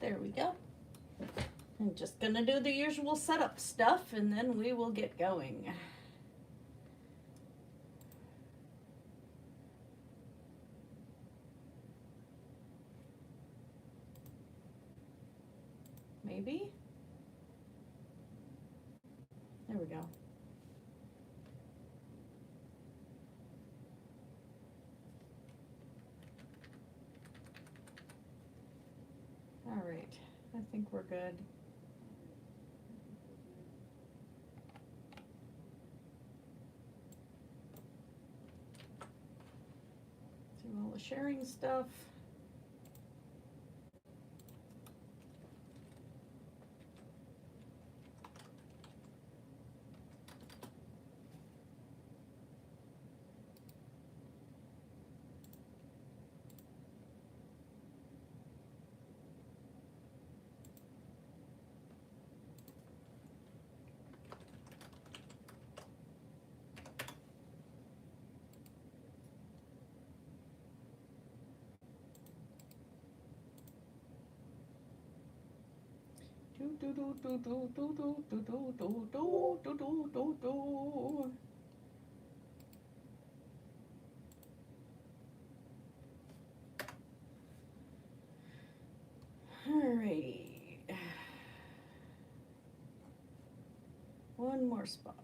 There we go. I'm just gonna do the usual setup stuff and then we will get going. Maybe? There we go. All right, I think we're good. Do all the sharing stuff. Alrighty. One more spot.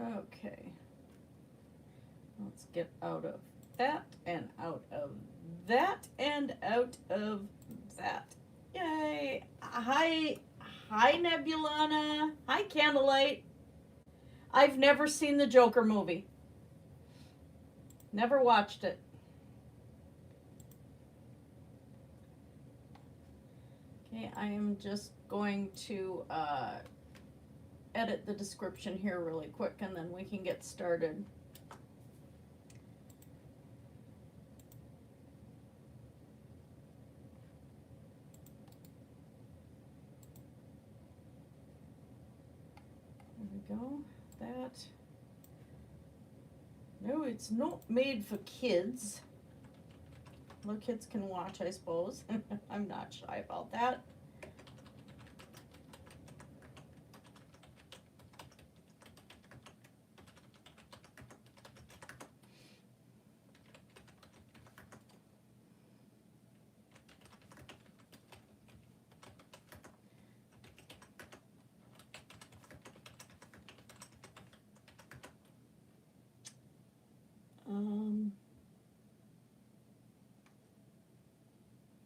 Okay, let's get out of that and out of that and out of that. Yay! Hi Nebulana. Hi Candlelight. I've never seen the Joker movie. Never watched it. Okay, I am just going to edit the description here really quick and then we can get started. There we go. That. No, it's not made for kids. Well, kids can watch, I suppose. I'm not shy about that.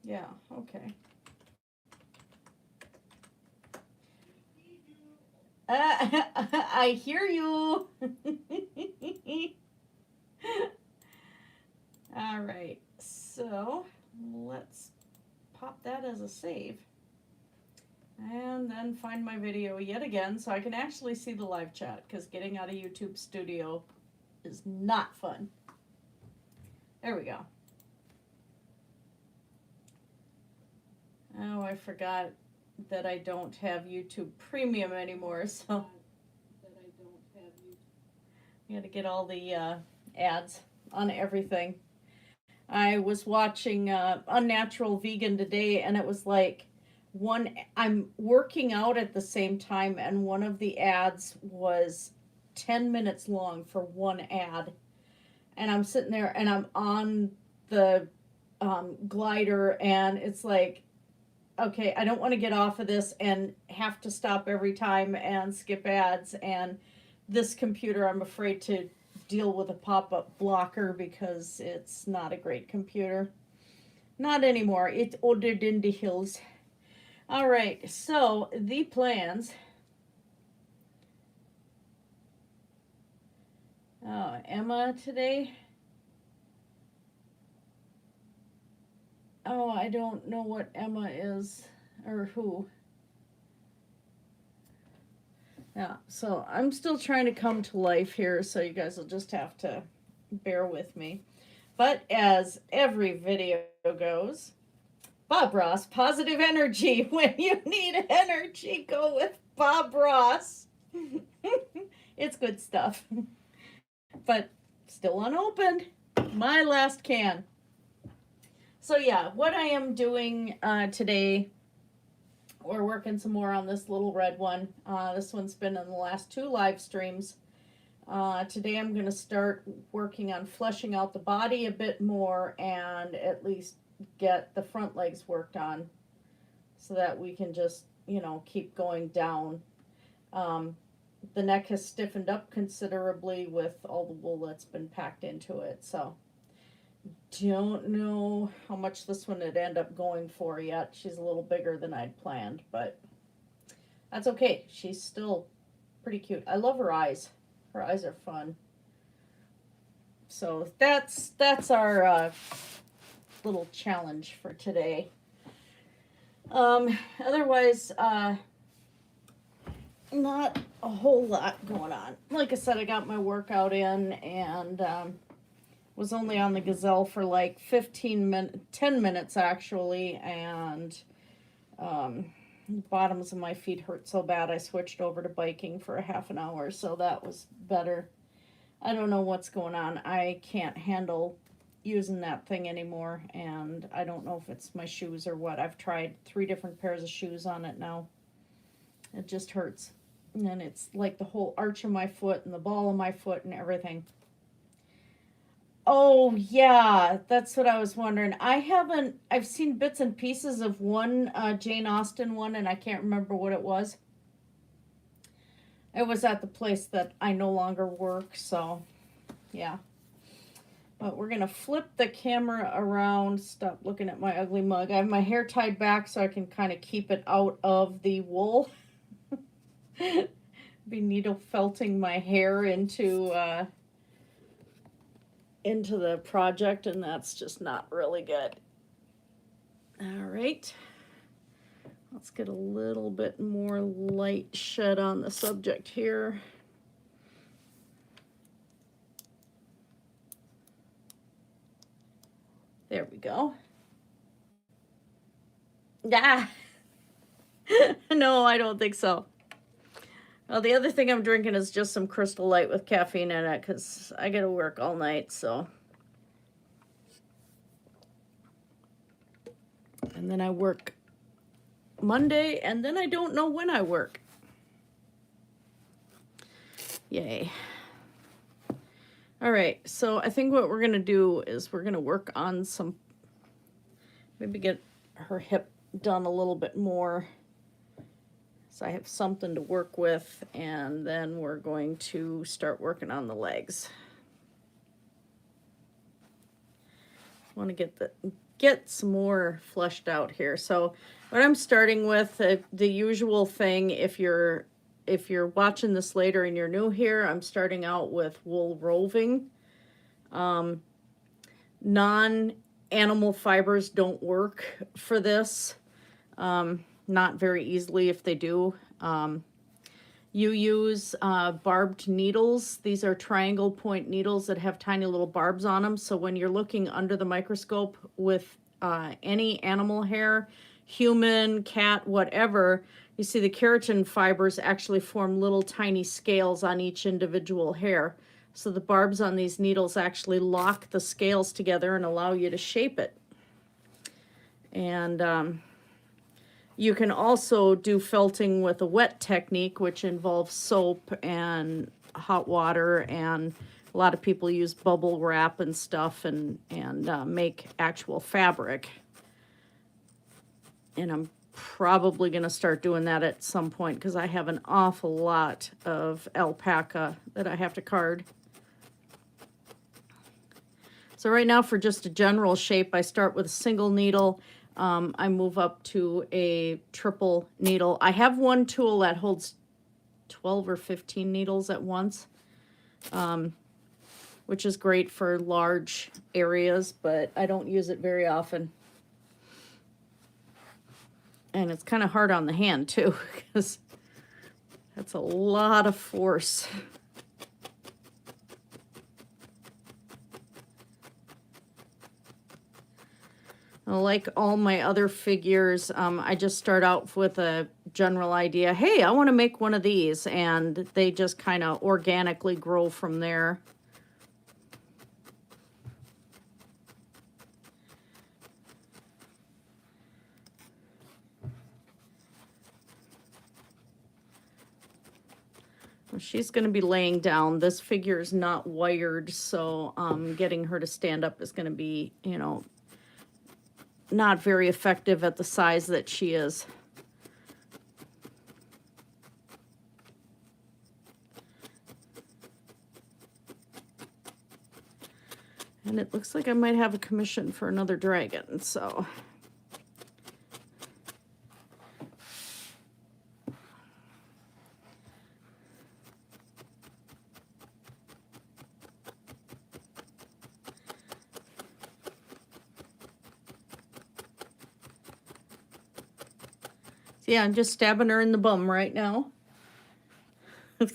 Yeah, okay. I hear you. All right, so let's pop that as a save. And then find my video yet again so I can actually see the live chat, because getting out of YouTube Studio is not fun. There we go. Oh, I forgot that I don't have YouTube Premium anymore, so I gotta get all the ads on everything. I was watching Unnatural Vegan today, and it was like I'm working out at the same time, and one of the ads was 10 minutes long for one ad. And I'm sitting there, and I'm on the glider, and it's like, okay, I don't want to get off of this and have to stop every time and skip ads. And this computer, I'm afraid to deal with a pop-up blocker because it's not a great computer. Not anymore. It's older than the hills. All right, so the plans. Oh, Emma today. Oh, I don't know what Emma is or who. Yeah, so I'm still trying to come to life here, so you guys will just have to bear with me. But as every video goes, Bob Ross, positive energy. When you need energy, go with Bob Ross. It's good stuff. But still unopened. My last can. So yeah, what I am doing today, we're working some more on this little red one. This one's been in the last 2 live streams. Today I'm going to start working on fleshing out the body a bit more and at least get the front legs worked on so that we can just, you know, keep going down. The neck has stiffened up considerably with all the wool that's been packed into it, so don't know how much this one would end up going for yet. She's a little bigger than I'd planned, but that's okay. She's still pretty cute. I love her eyes. Her eyes are fun. So that's our little challenge for today. Otherwise, not a whole lot going on. Like I said, I got my workout in and was only on the gazelle for like 10 minutes actually, and the bottoms of my feet hurt so bad I switched over to biking for a half an hour, so that was better. I don't know what's going on. I can't handle using that thing anymore, and I don't know if it's my shoes or what. I've tried 3 different pairs of shoes on it now. It just hurts. And then it's like the whole arch of my foot and the ball of my foot and everything. Oh, yeah, that's what I was wondering. I've seen bits and pieces of one Jane Austen one, and I can't remember what it was. It was at the place that I no longer work, so, yeah. But we're going to flip the camera around. Stop looking at my ugly mug. I have my hair tied back so I can kind of keep it out of the wool. Be needle felting my hair into the project, and that's just not really good. All right, let's get a little bit more light shed on the subject here. There we go. Ah. No, I don't think so. Well, the other thing I'm drinking is just some Crystal Light with caffeine in it because I got to work all night, so. And then I work Monday, and then I don't know when I work. Yay. All right, so I think what we're going to do is we're going to work on some, maybe get her hip done a little bit more. So I have something to work with, and then we're going to start working on the legs. I want to get some more fleshed out here. So what I'm starting with, the usual thing, if you're watching this later and you're new here, I'm starting out with wool roving. Non-animal fibers don't work for this. Not very easily if they do. You use barbed needles. These are triangle point needles that have tiny little barbs on them. So when you're looking under the microscope with any animal hair, human, cat, whatever, you see the keratin fibers actually form little tiny scales on each individual hair. So the barbs on these needles actually lock the scales together and allow you to shape it. And you can also do felting with a wet technique, which involves soap and hot water, and a lot of people use bubble wrap and stuff and make actual fabric. And I'm probably going to start doing that at some point because I have an awful lot of alpaca that I have to card. So right now, for just a general shape, I start with a single needle. I move up to a triple needle. I have one tool that holds 12 or 15 needles at once, which is great for large areas, but I don't use it very often. And it's kind of hard on the hand, too, because that's a lot of force. Like all my other figures, I just start out with a general idea. Hey, I want to make one of these, and they just kind of organically grow from there. Well, she's going to be laying down. This figure is not wired, so getting her to stand up is going to be, you know, not very effective at the size that she is. And it looks like I might have a commission for another dragon, so... Yeah, I'm just stabbing her in the bum right now. Oh,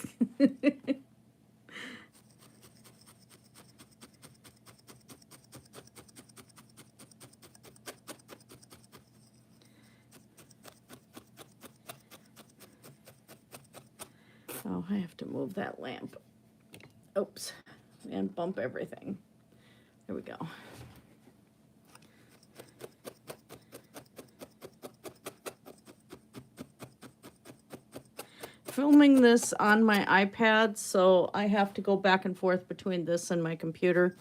I have to move that lamp. Oops. And bump everything. There we go. Filming this on my iPad, so I have to go back and forth between this and my computer.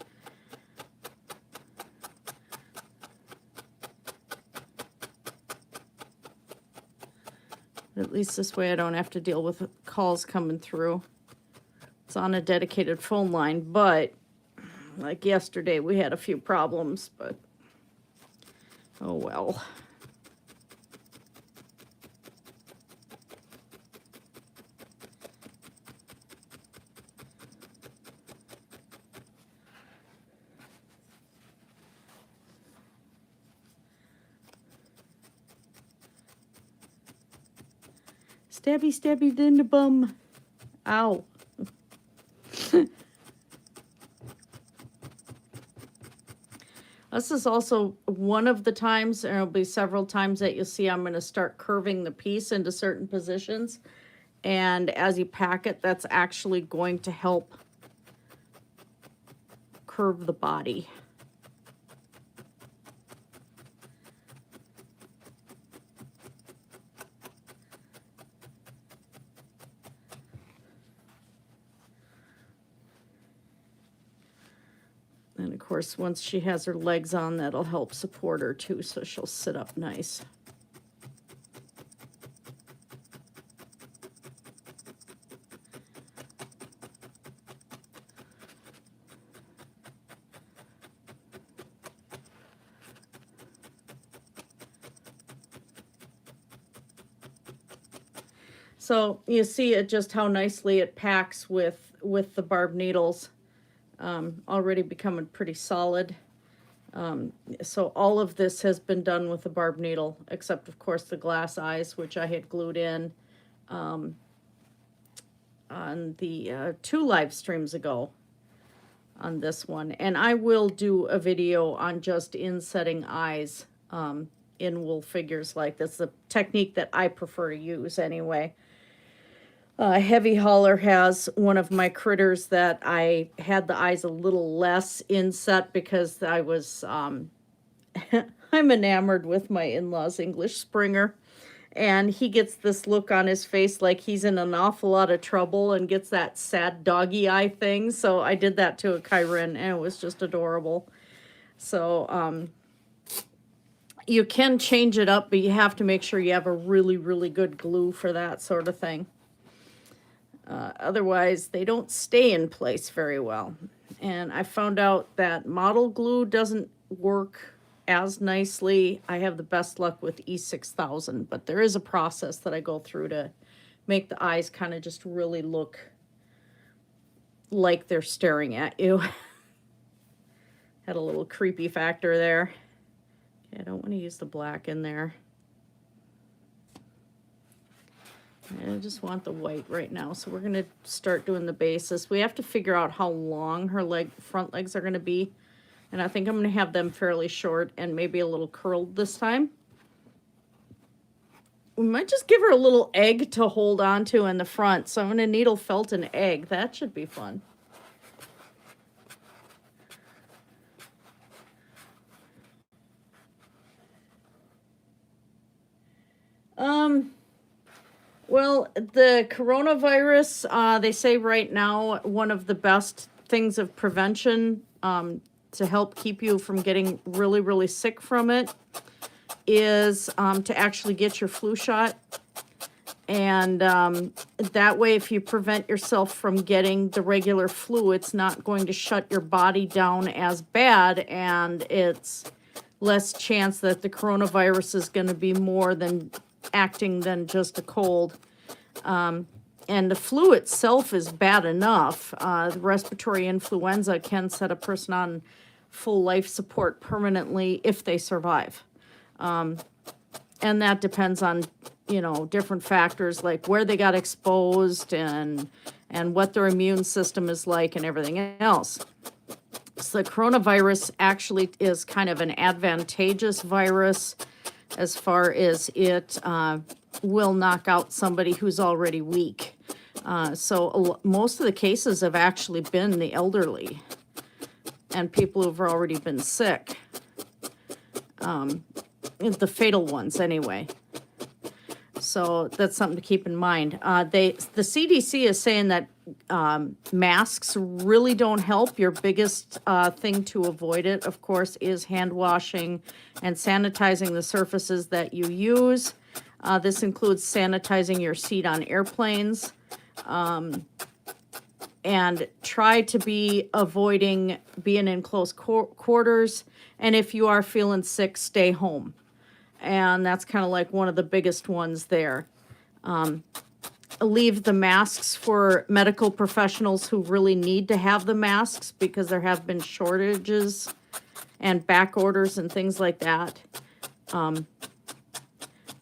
At least this way I don't have to deal with calls coming through. It's on a dedicated phone line, but like yesterday we had a few problems, but oh well. Stabby, stabby in the bum. Ow. This is also one of the times, and there'll be several times that you'll see I'm going to start curving the piece into certain positions. And as you pack it, that's actually going to help curve the body. And of course, once she has her legs on, that'll help support her too, so she'll sit up nice. So you see it just how nicely it packs with the barbed needles. Already becoming pretty solid. So all of this has been done with the barbed needle, except of course the glass eyes, which I had glued in on the 2 live streams ago on this one. And I will do a video on just insetting eyes in wool figures like this, the technique that I prefer to use anyway. Heavy Hauler has one of my critters that I had the eyes a little less inset because I was, I'm enamored with my in-laws English Springer. And he gets this look on his face like he's in an awful lot of trouble and gets that sad doggy eye thing. So I did that to a Chiron, and it was just adorable. So you can change it up, but you have to make sure you have a really, really good glue for that sort of thing. Otherwise, they don't stay in place very well. And I found out that model glue doesn't work as nicely. I have the best luck with E6000, but there is a process that I go through to make the eyes kind of just really look like they're staring at you. Had a little creepy factor there. Okay, I don't want to use the black in there. I just want the white right now, so we're going to start doing the basis. We have to figure out how long her front legs are going to be, And I think I'm going to have them fairly short and maybe a little curled this time. We might just give her a little egg to hold on to in the front. So I'm going to needle felt an egg. That should be fun. Well, the coronavirus, they say right now, one of the best things of prevention to help keep you from getting really, really sick from it is to actually get your flu shot. And that way, if you prevent yourself from getting the regular flu, it's not going to shut your body down as bad, and it's less chance that the coronavirus is going to be more than acting than just a cold. And the flu itself is bad enough. The respiratory influenza can set a person on full life support permanently if they survive. And that depends on, you know, different factors like where they got exposed and what their immune system is like and everything else. So the coronavirus actually is kind of an advantageous virus as far as it will knock out somebody who's already weak. So most of the cases have actually been the elderly and people who've already been sick. The fatal ones anyway. So that's something to keep in mind. The CDC is saying that masks really don't help. Your biggest thing to avoid it, of course, is hand washing and sanitizing the surfaces that you use. This includes sanitizing your seat on airplanes. And try to be avoiding being in close quarters. And if you are feeling sick, stay home. And that's kind of like one of the biggest ones there. Leave the masks for medical professionals who really need to have the masks because there have been shortages and back orders and things like that.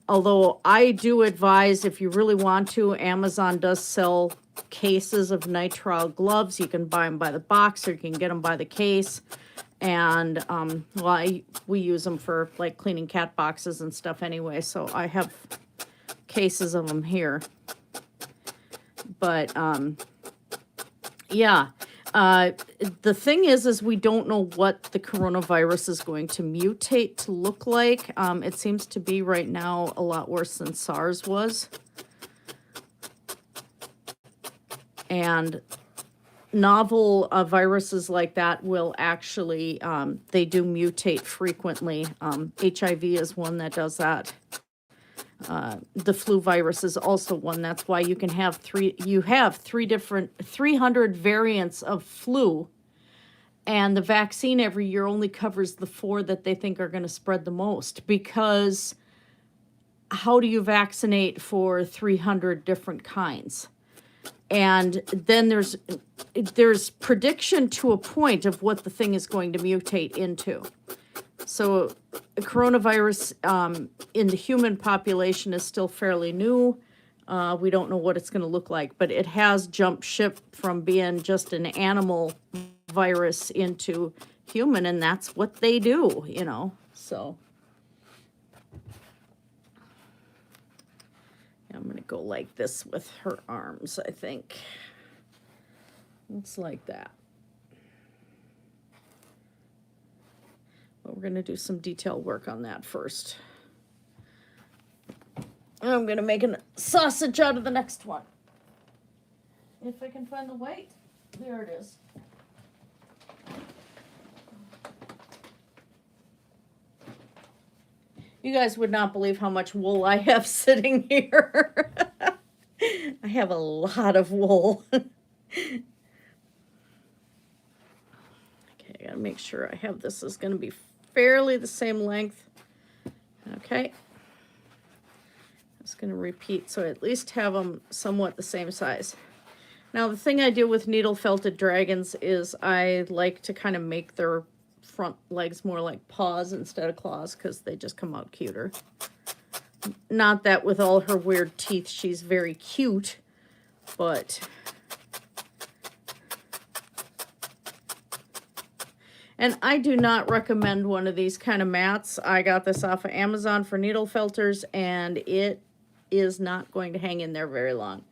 Although I do advise, if you really want to, Amazon does sell cases of nitrile gloves. You can buy them by the box or you can get them by the case. And, we use them for, like, cleaning cat boxes and stuff anyway. So I have cases of them here. But, yeah. The thing is we don't know what the coronavirus is going to mutate to look like. It seems to be right now a lot worse than SARS was. And novel viruses like that will actually, they do mutate frequently. HIV is one that does that. The flu virus is also one. That's why you can have 300 variants of flu. And the vaccine every year only covers the 4 that they think are going to spread the most. Because how do you vaccinate for 300 different kinds? And then there's prediction to a point of what the thing is going to mutate into. So coronavirus in the human population is still fairly new. We don't know what it's going to look like, but it has jumped ship from being just an animal virus into human, and that's what they do, you know, so. I'm going to go like this with her arms, I think. Looks like that. But we're going to do some detail work on that first. And I'm going to make a sausage out of the next one. If I can find the white. There it is. You guys would not believe how much wool I have sitting here. I have a lot of wool. Okay, I gotta make sure I have this. Is gonna be fairly the same length. Okay. Just gonna repeat so I at least have them somewhat the same size. Now the thing I do with needle felted dragons is I like to kind of make their front legs more like paws instead of claws because they just come out cuter. Not that with all her weird teeth she's very cute, but And I do not recommend one of these kind of mats. I got this off of Amazon for needle filters, and it is not going to hang in there very long.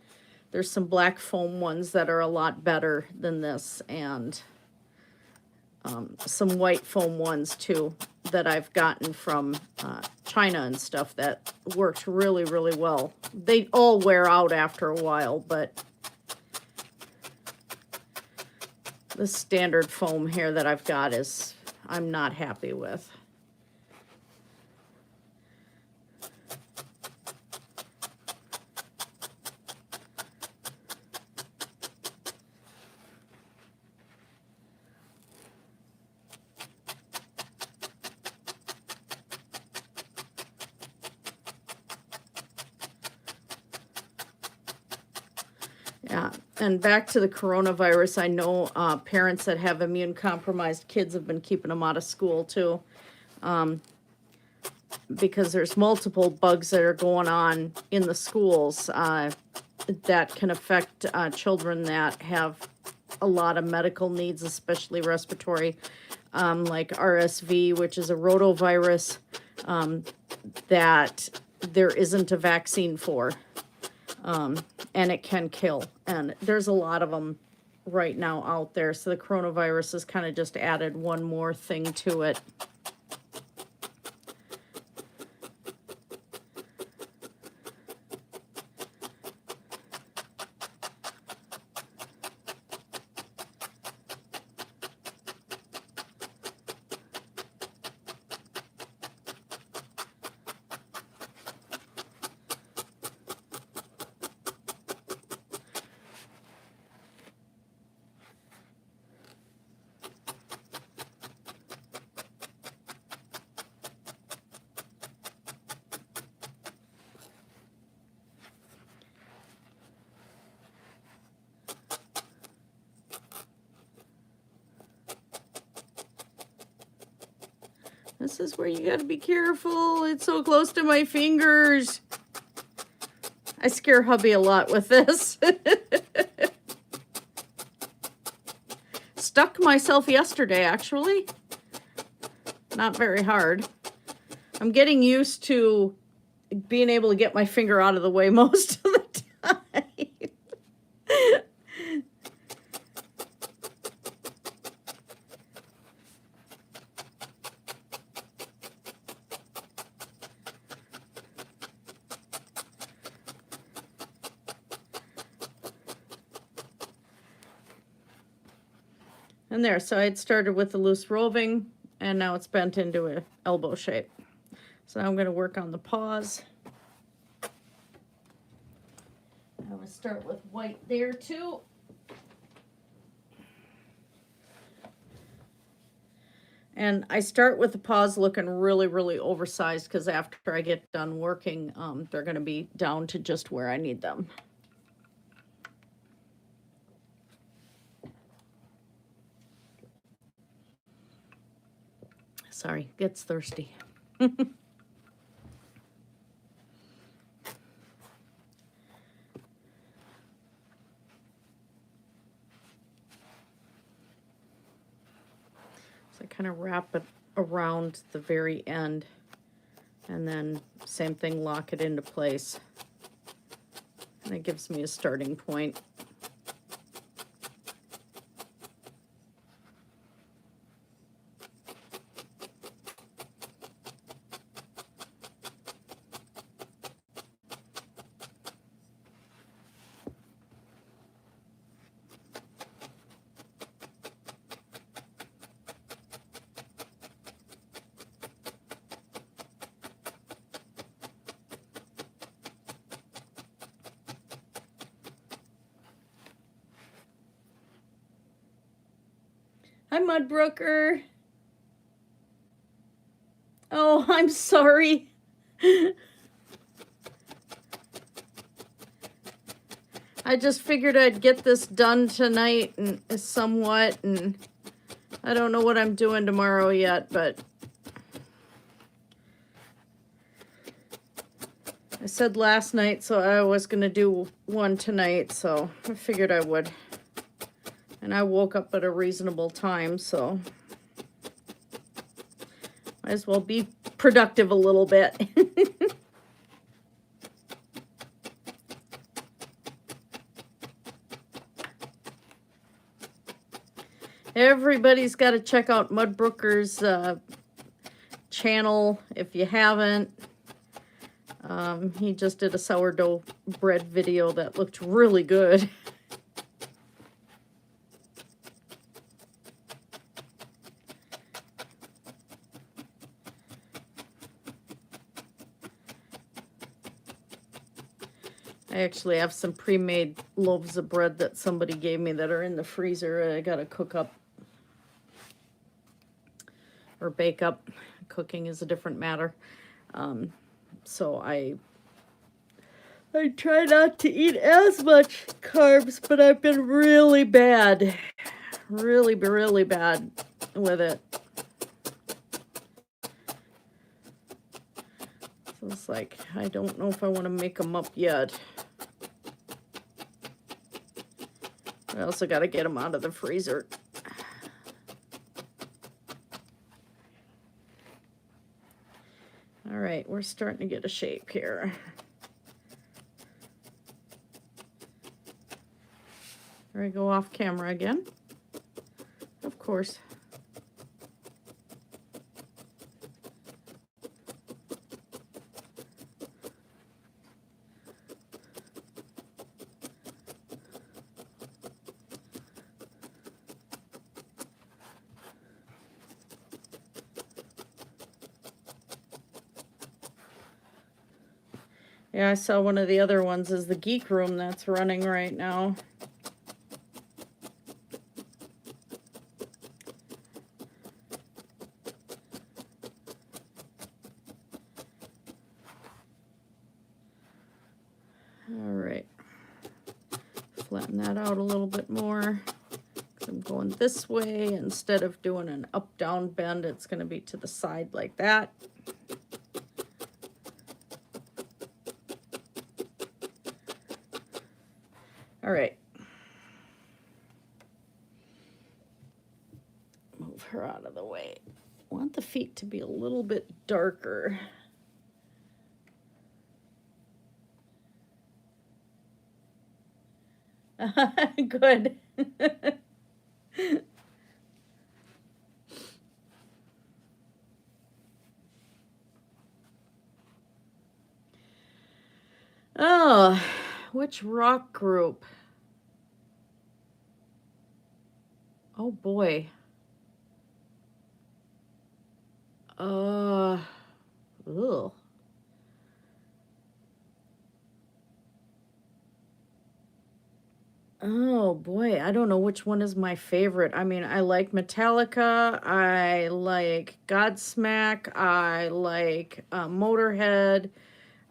There's some black foam ones that are a lot better than this, and some white foam ones too that I've gotten from China and stuff that worked really, really well. They all wear out after a while, but the standard foam here that I've got is I'm not happy with. Yeah, and back to the coronavirus, I know parents that have immune-compromised kids have been keeping them out of school, too, because there's multiple bugs that are going on in the schools that can affect children that have a lot of medical needs, especially respiratory, like RSV, which is a rotavirus that there isn't a vaccine for. And it can kill. And there's a lot of them right now out there. So the coronavirus has kind of just added one more thing to it. This is where you gotta be careful. It's so close to my fingers. I scare hubby a lot with this. Stuck myself yesterday, actually. Not very hard. I'm getting used to being able to get my finger out of the way most of the time. And there, so I'd started with the loose roving, and now it's bent into an elbow shape. So now I'm going to work on the paws. I'm going to start with white there too. And I start with the paws looking really, really oversized because after I get done working, they're going to be down to just where I need them. Sorry, gets thirsty. So I kind of wrap it around the very end, and then same thing, lock it into place. And it gives me a starting point. Hi, Mudbrooker. Oh, I'm sorry. I just figured I'd get this done tonight and somewhat, and I don't know what I'm doing tomorrow yet, but I said last night, so I was going to do one tonight, so I figured I would. And I woke up at a reasonable time, so Might as well be productive a little bit. Everybody's got to check out Mudbrooker's channel if you haven't. He just did a sourdough bread video that looked really good. I actually have some pre-made loaves of bread that somebody gave me that are in the freezer. I gotta cook up or bake up. Cooking is a different matter. So I try not to eat as much carbs, but I've been really bad. Really bad with it. So it's like, I don't know if I want to make them up yet. I also got to get them out of the freezer. All right, we're starting to get a shape here. There I go off camera again. Of course. Yeah, I saw one of the other ones is the Geek Room that's running right now. All right. Flatten that out a little bit more. I'm going this way. Instead of doing an up-down bend, it's going to be to the side like that. All right. Move her out of the way. I want the feet to be a little bit darker. Good. Oh, which rock group? Oh boy. Ugh. Oh boy, I don't know which one is my favorite. I mean, I like Metallica, I like Godsmack, I like Motorhead,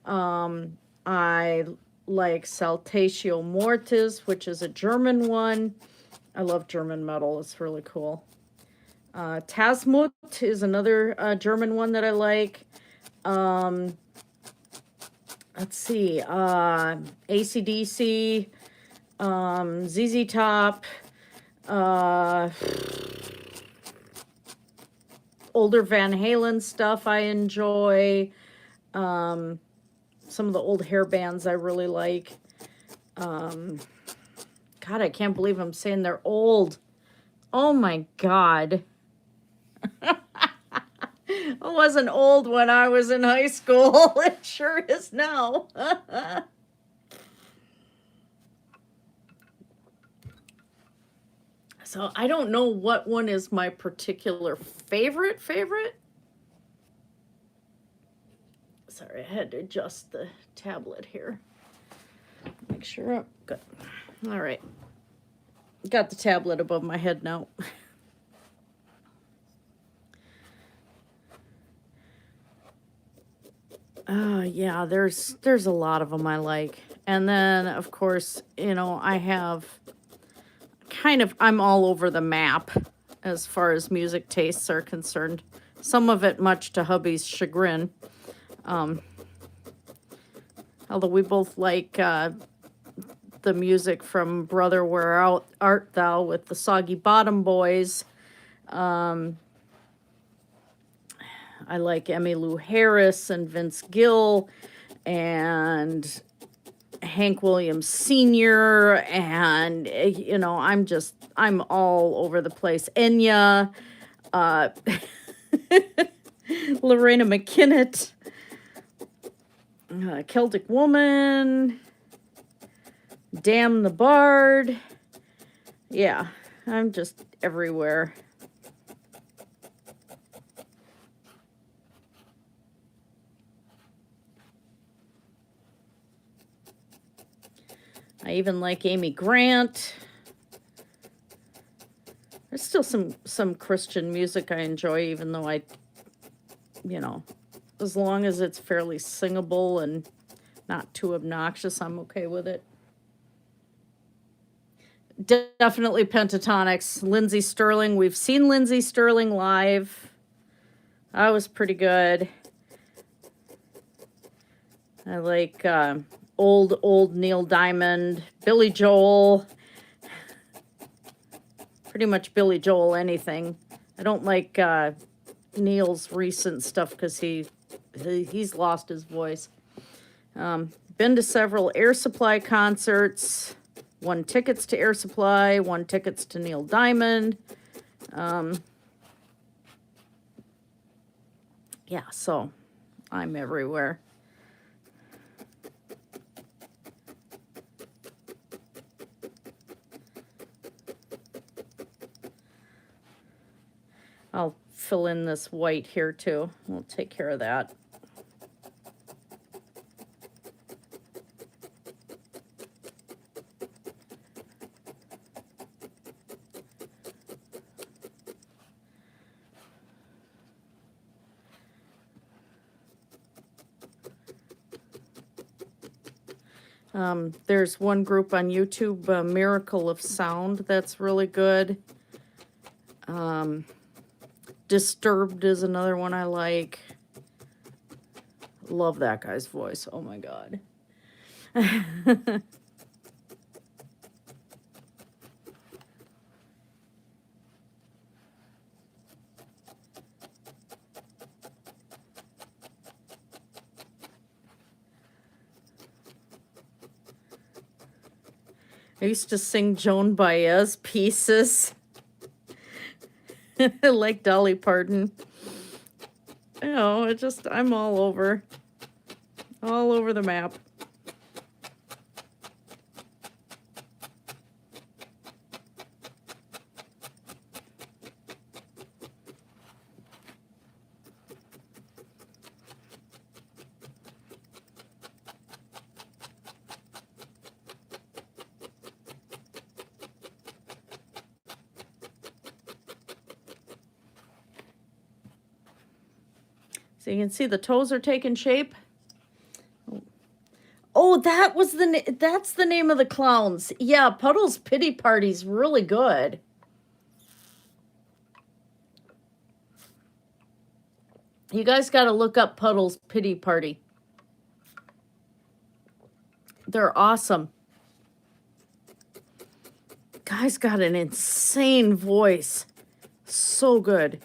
I like Saltatio Mortis, which is a German one. I love German metal, it's really cool. Tasmut is another German one that I like. Let's see, AC/DC, ZZ Top, older Van Halen stuff I enjoy. Some of the old hair bands I really like. God, I can't believe I'm saying they're old. Oh my God. I wasn't old when I was in high school. It sure is now. So I don't know what one is my particular favorite. Sorry, I had to adjust the tablet here. Make sure I'm good. All right. Got the tablet above my head now. Yeah, there's a lot of them I like. And then, of course, you know, I have I'm all over the map as far as music tastes are concerned. Some of it much to hubby's chagrin. Although we both like the music from Brother Where Art Thou with the Soggy Bottom Boys. I I like Emmylou Harris and Vince Gill and Hank Williams Sr. And, you know, I'm all over the place. Enya, Lorena McKinnon, Celtic Woman, Damn the Bard. Yeah, I'm just everywhere. I even like Amy Grant. There's still some Christian music I enjoy, even though you know, as long as it's fairly singable and not too obnoxious, I'm okay with it. Definitely Pentatonics. Lindsey Sterling. We've seen Lindsey Sterling live. That was pretty good. I like old Neil Diamond, Billy Joel. Pretty much Billy Joel anything. I don't like Neil's recent stuff because he's lost his voice. Been to several Air Supply concerts. Won tickets to Air Supply. Won tickets to Neil Diamond. Yeah, so I'm everywhere. I'll fill in this white here too. We'll take care of that. There's one group on YouTube, Miracle of Sound, that's really good. Disturbed is another one I like. Love that guy's voice. Oh my God. I used to sing Joan Baez pieces. Like Dolly Parton. You know, I'm all over the map. So you can see the toes are taking shape. Oh, that's the name of the clowns. Yeah, Puddle's Pity Party's really good. You guys got to look up Puddle's Pity Party. They're awesome. Guy's got an insane voice. So good.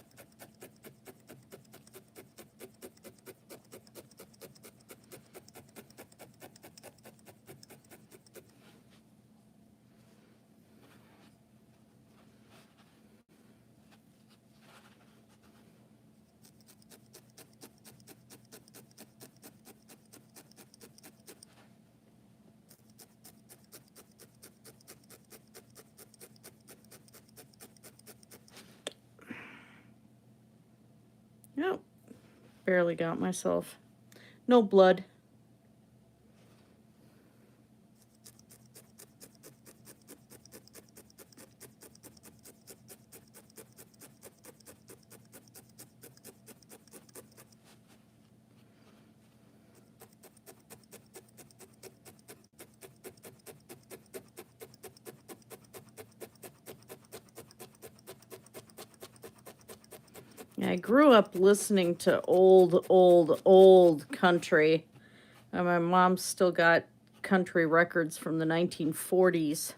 Nope. Barely got myself. No blood. I grew up listening to old country. My mom's still got country records from the 1940s.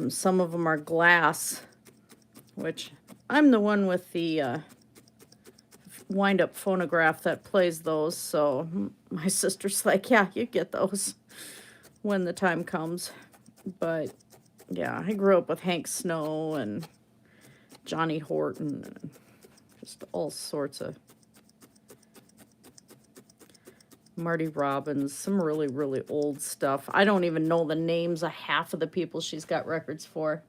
Some of them are glass, which I'm the one with the wind-up phonograph that plays those, so my sister's like, yeah, you get those when the time comes. But yeah, I grew up with Hank Snow and Johnny Horton and just all sorts of Marty Robbins, some really, really old stuff. I don't even know the names of half of the people she's got records for.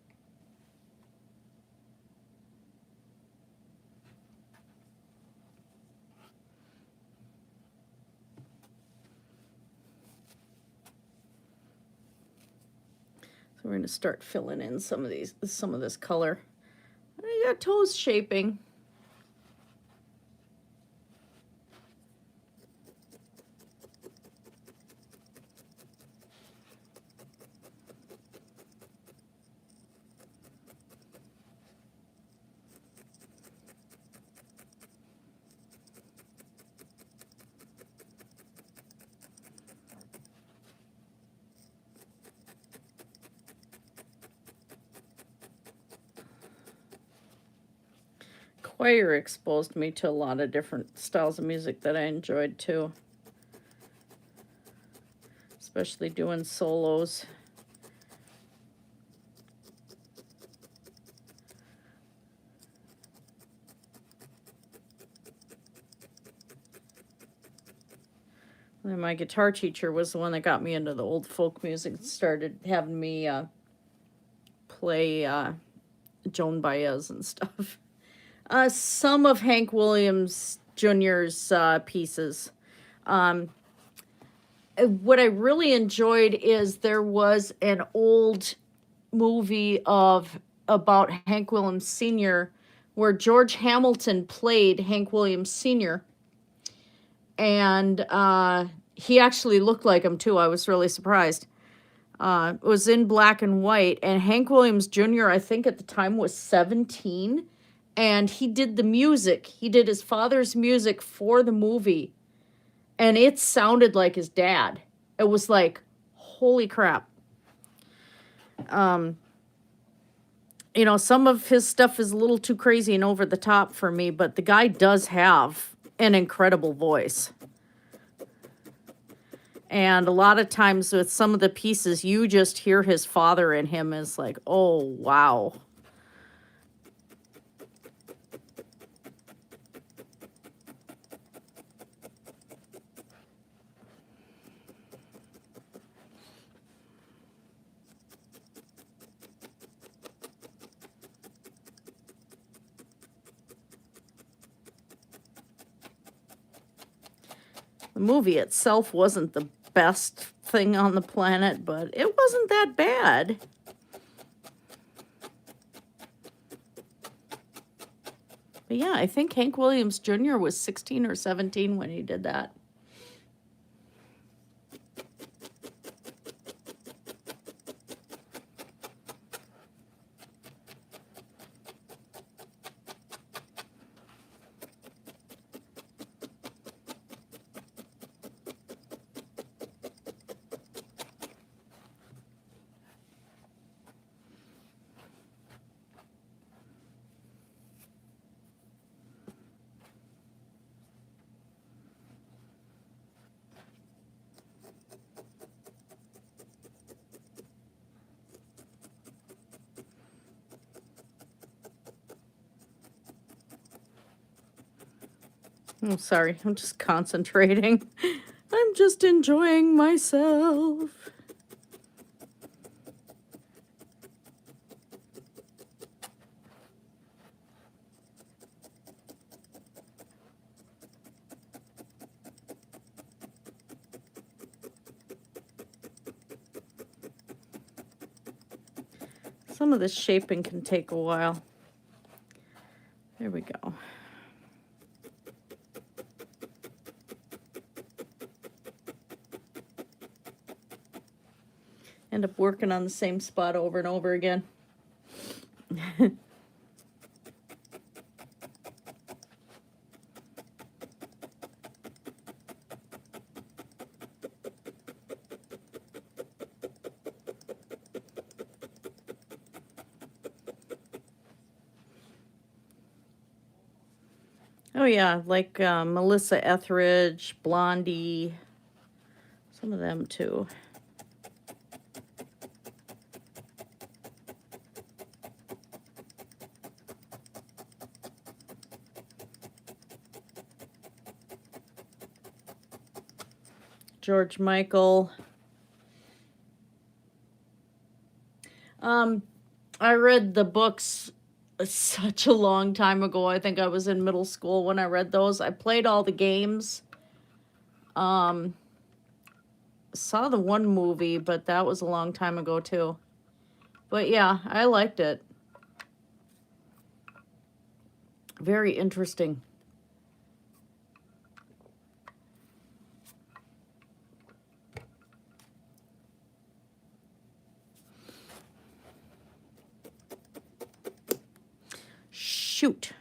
So we're going to start filling in some of this color. I got toes shaping. Choir exposed me to a lot of different styles of music that I enjoyed too. Especially doing solos. And my guitar teacher was the one that got me into the old folk music and started having me play Joan Baez and stuff. Some of Hank Williams Jr.'s pieces. What I really enjoyed is there was an old movie about Hank Williams Sr. where George Hamilton played Hank Williams Sr. And he actually looked like him too. I was really surprised. It was in black and white, and Hank Williams Jr., I think at the time, was 17, and he did the music. He did his father's music for the movie, and it sounded like his dad. It was like, holy crap. You know, some of his stuff is a little too crazy and over the top for me, but the guy does have an incredible voice. And a lot of times with some of the pieces, you just hear his father in him as like, oh, wow. The movie itself wasn't the best thing on the planet, but it wasn't that bad. But yeah, I think Hank Williams Jr. was 16 or 17 when he did that. I'm sorry, I'm just concentrating. I'm just enjoying myself. Some of this shaping can take a while. There we go. End up working on the same spot over and over again. Oh yeah, like Melissa Etheridge, Blondie, some of them too. George Michael. I read the books such a long time ago. I think I was in middle school when I read those. I played all the games. Saw the one movie, but that was a long time ago too. But yeah, I liked it. Very interesting. Shoot.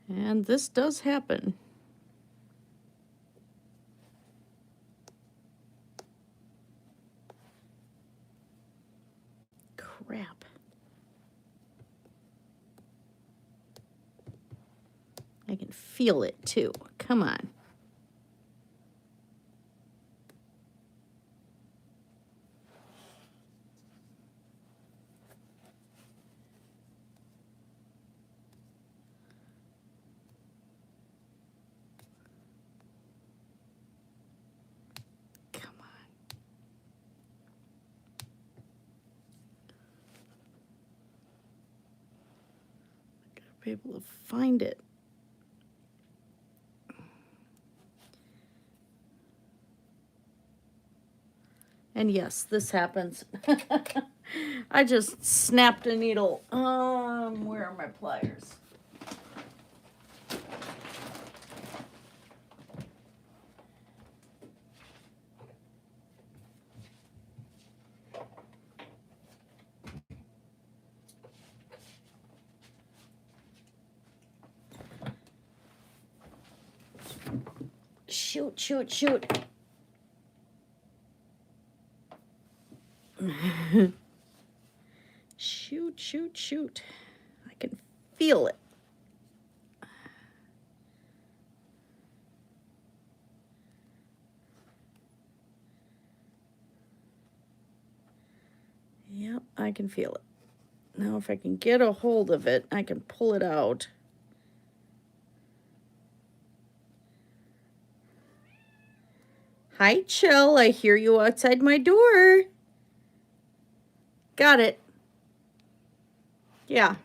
And this does happen. Crap. I can feel it too. Come on. Be able to find it. And yes, this happens. I just snapped a needle. Where are my pliers? Shoot, shoot, shoot. Shoot, shoot, shoot. I can feel it. Yep, I can feel it. Now if I can get a hold of it, I can pull it out. Hi, Chill. I hear you outside my door. Got it. Yeah.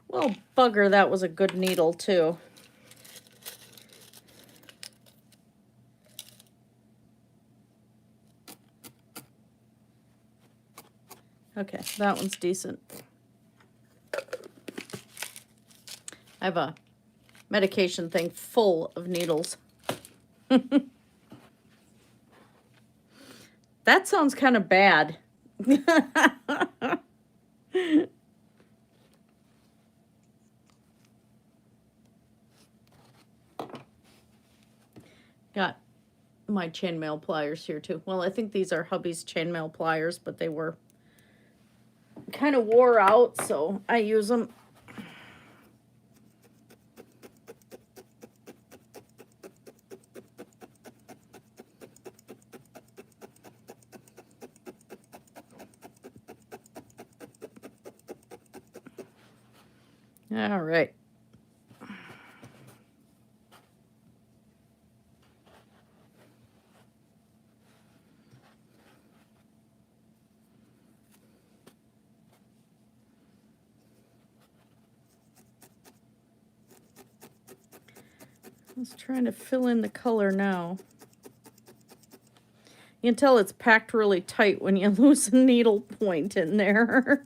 Well, bugger, that was a good needle, too. Okay, that one's decent. I have a medication thing full of needles. That sounds kind of bad. Got my chainmail pliers here too. Well, I think these are hubby's chainmail pliers, but they were kind of wore out, so I use them. All right. I was trying to fill in the color now. You can tell it's packed really tight when you lose a needle point in there.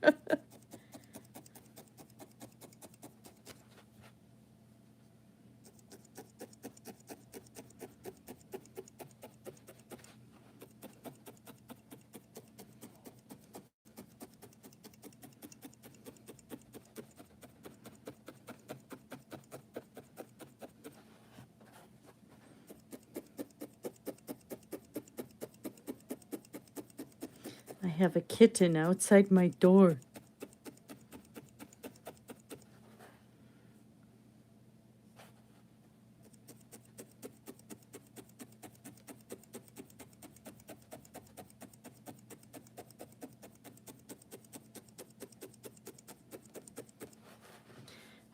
I have a kitten outside my door.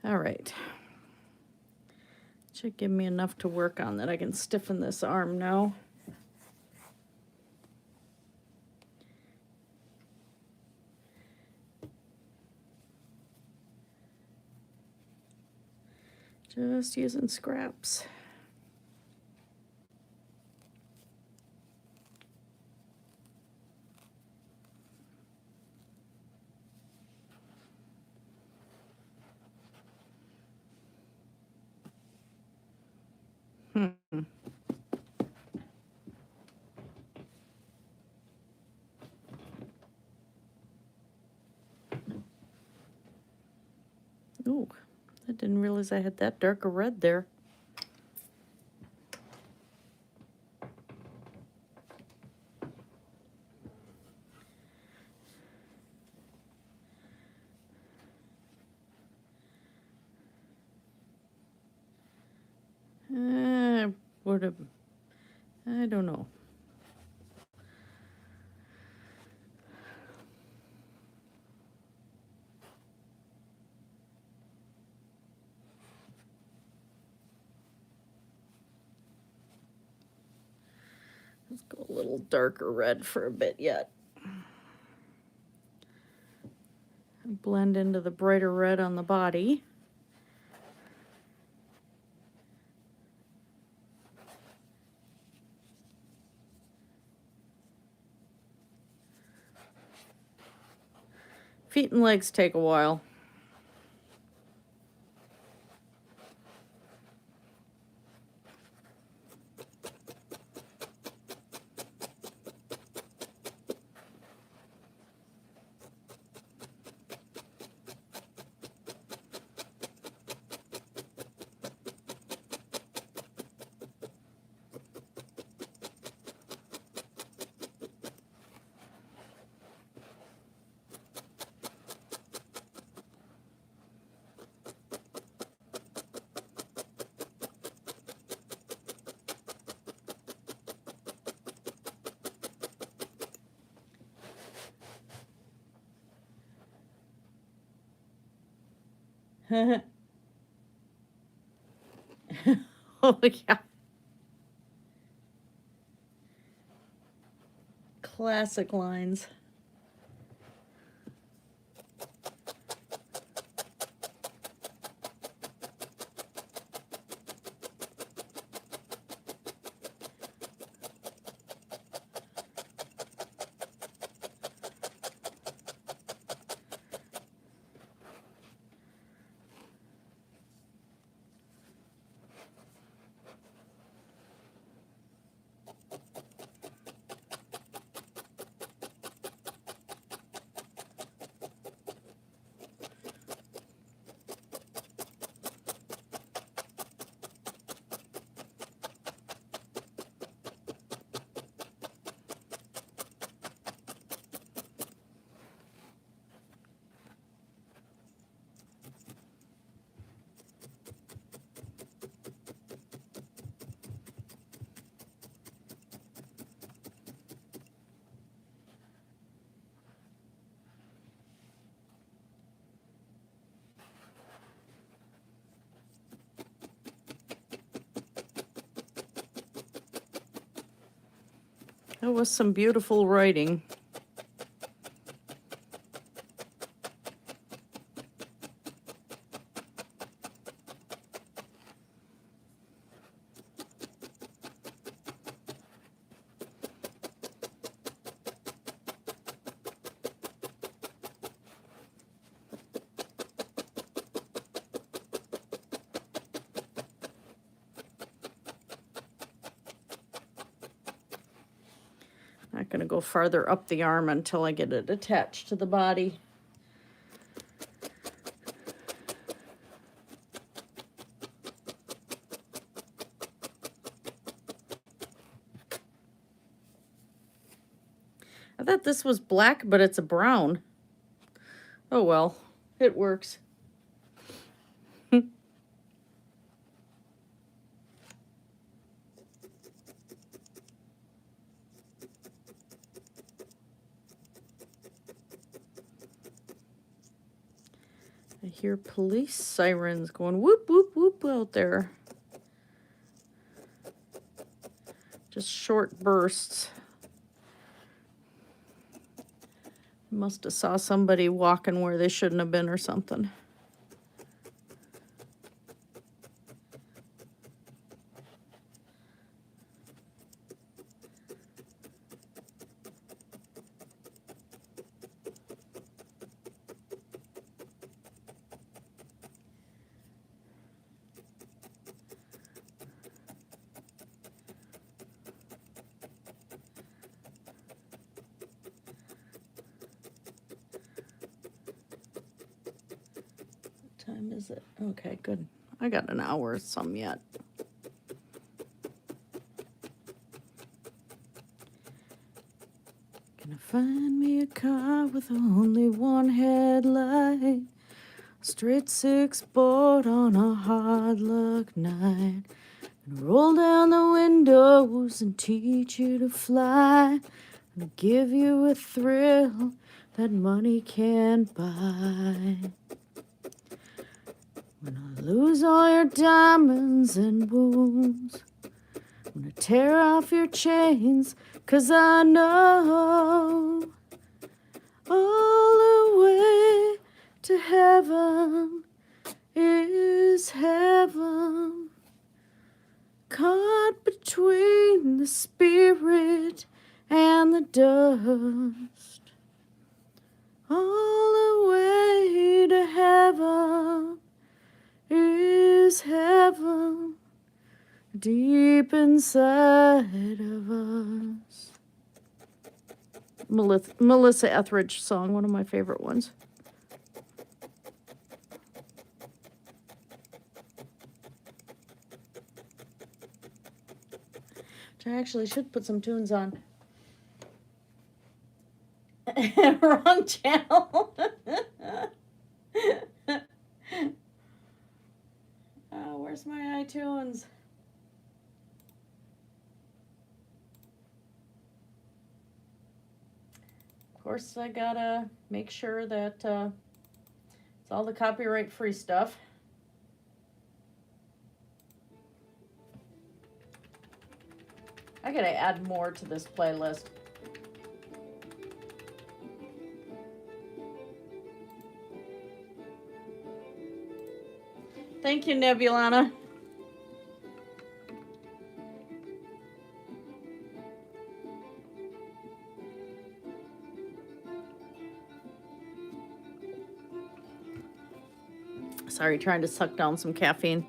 All right. Should give me enough to work on that I can stiffen this arm now. Just using scraps. Ooh, I didn't realize I had that darker red there. Would have, I don't know. Let's go a little darker red for a bit yet. Blend into the brighter red on the body. Feet and legs take a while. Oh, yeah. Classic lines. That was some beautiful writing. Not going to go farther up the arm until I get it attached to the body. I thought this was black, but it's a brown. Oh well, it works. I hear police sirens going whoop, whoop, whoop out there. Just short bursts. Must have saw somebody walking where they shouldn't have been or something. Time is it? Okay, good. I got an hour or some yet. Gonna find me a car with only one headlight, straight six board on a hard luck night. Gonna roll down the windows and teach you to fly. Gonna give you a thrill that money can't buy. When I lose all your diamonds and wounds, I'm gonna tear off your chains, 'cause I know all the way to heaven is heaven, caught between the spirit and the dust. All the way to heaven is heaven deep inside of us. Melissa Etheridge song, one of my favorite ones. Which I actually should put some tunes on. Wrong channel. Oh, where's my iTunes? Of course, I gotta make sure that it's all the copyright-free stuff. I gotta add more to this playlist. Thank you, Nebulana. Sorry, trying to suck down some caffeine.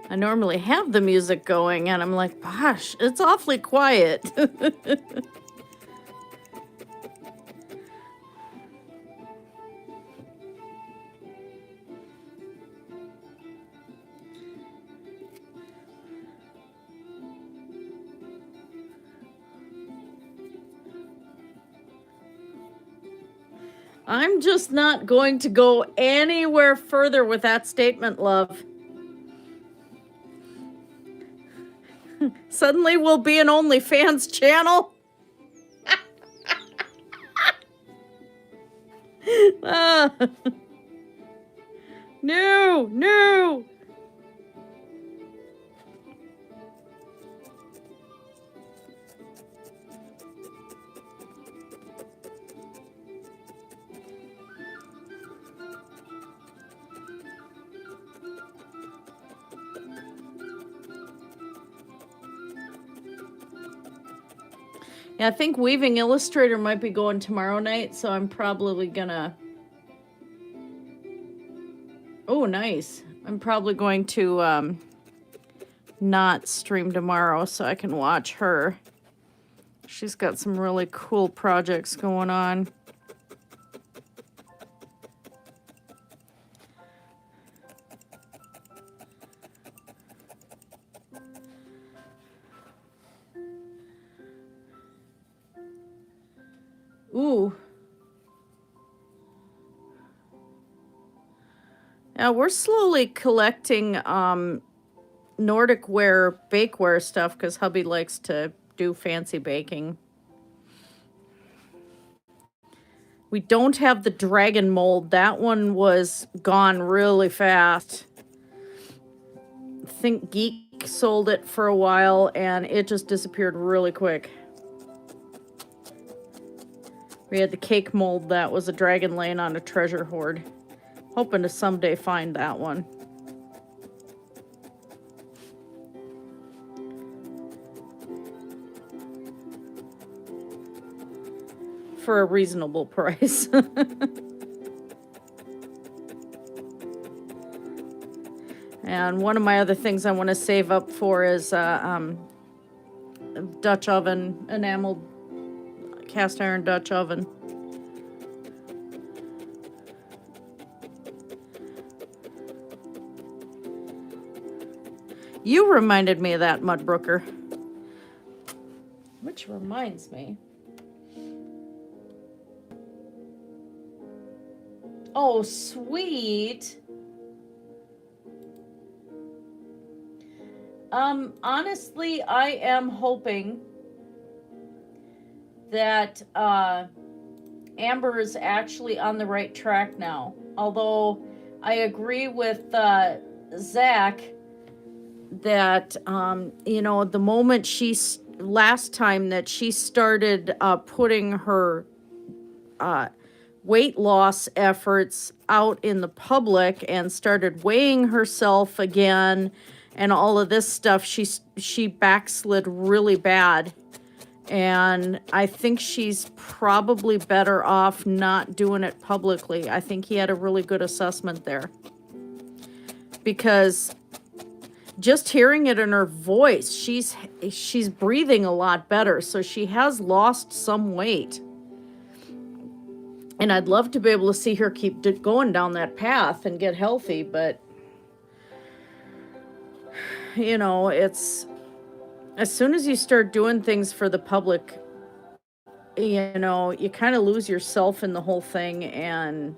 I normally have the music going, and I'm like, gosh, it's awfully quiet. I'm just not going to go anywhere further with that statement, love. Suddenly we'll be an OnlyFans channel. No, no. Yeah, I think Weaving Illustrator might be going tomorrow night, so I'm probably gonna... Oh, nice. I'm probably going to not stream tomorrow so I can watch her. She's got some really cool projects going on. Ooh. Now we're slowly collecting Nordic ware, bakeware stuff because hubby likes to do fancy baking. We don't have the dragon mold. That one was gone really fast. I think Geek sold it for a while and it just disappeared really quick. We had the cake mold that was a dragon laying on a treasure hoard. Hoping to someday find that one. For a reasonable price. And one of my other things I want to save up for is Dutch oven, enameled cast iron Dutch oven. You reminded me of that, Mudbrooker. Which reminds me. Oh, sweet. Honestly, I am hoping that Amber is actually on the right track now. Although I agree with Zach that, you know, the moment last time that she started putting her weight loss efforts out in the public and started weighing herself again and all of this stuff, she backslid really bad. And I think she's probably better off not doing it publicly. I think he had a really good assessment there. Because just hearing it in her voice, she's breathing a lot better. So she has lost some weight. And I'd love to be able to see her keep going down that path and get healthy, but you know, it's as soon as you start doing things for the public, you know, you kind of lose yourself in the whole thing, and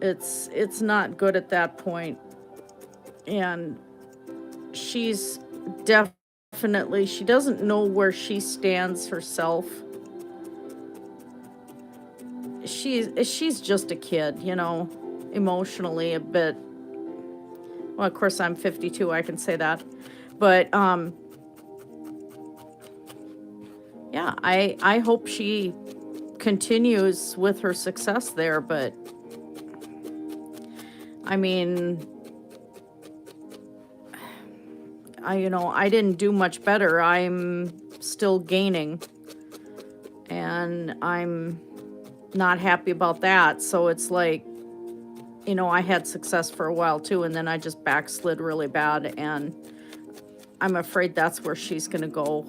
it's not good at that point. And she's definitely, she doesn't know where she stands herself. She's just a kid, you know, emotionally a bit. Well, of course, I'm 52, I can say that. But, yeah, I hope she continues with her success there, but, I mean, you know, I didn't do much better. I'm still gaining, and I'm not happy about that. So it's like, you know, I had success for a while too, and then I just backslid really bad, and I'm afraid that's where she's gonna go.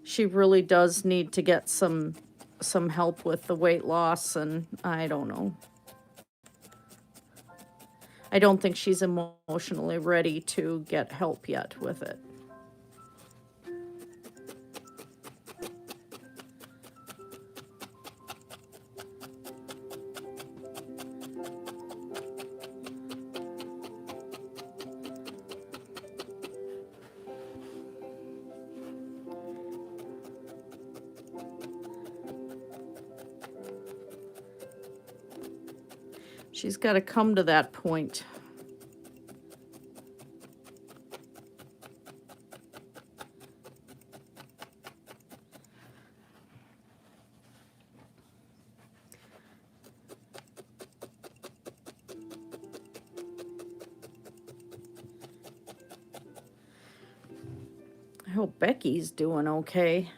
She really does need to get some help with the weight loss, and I don't know. I don't think she's emotionally ready to get help yet with it. She's got to come to that point. I hope Becky's doing okay.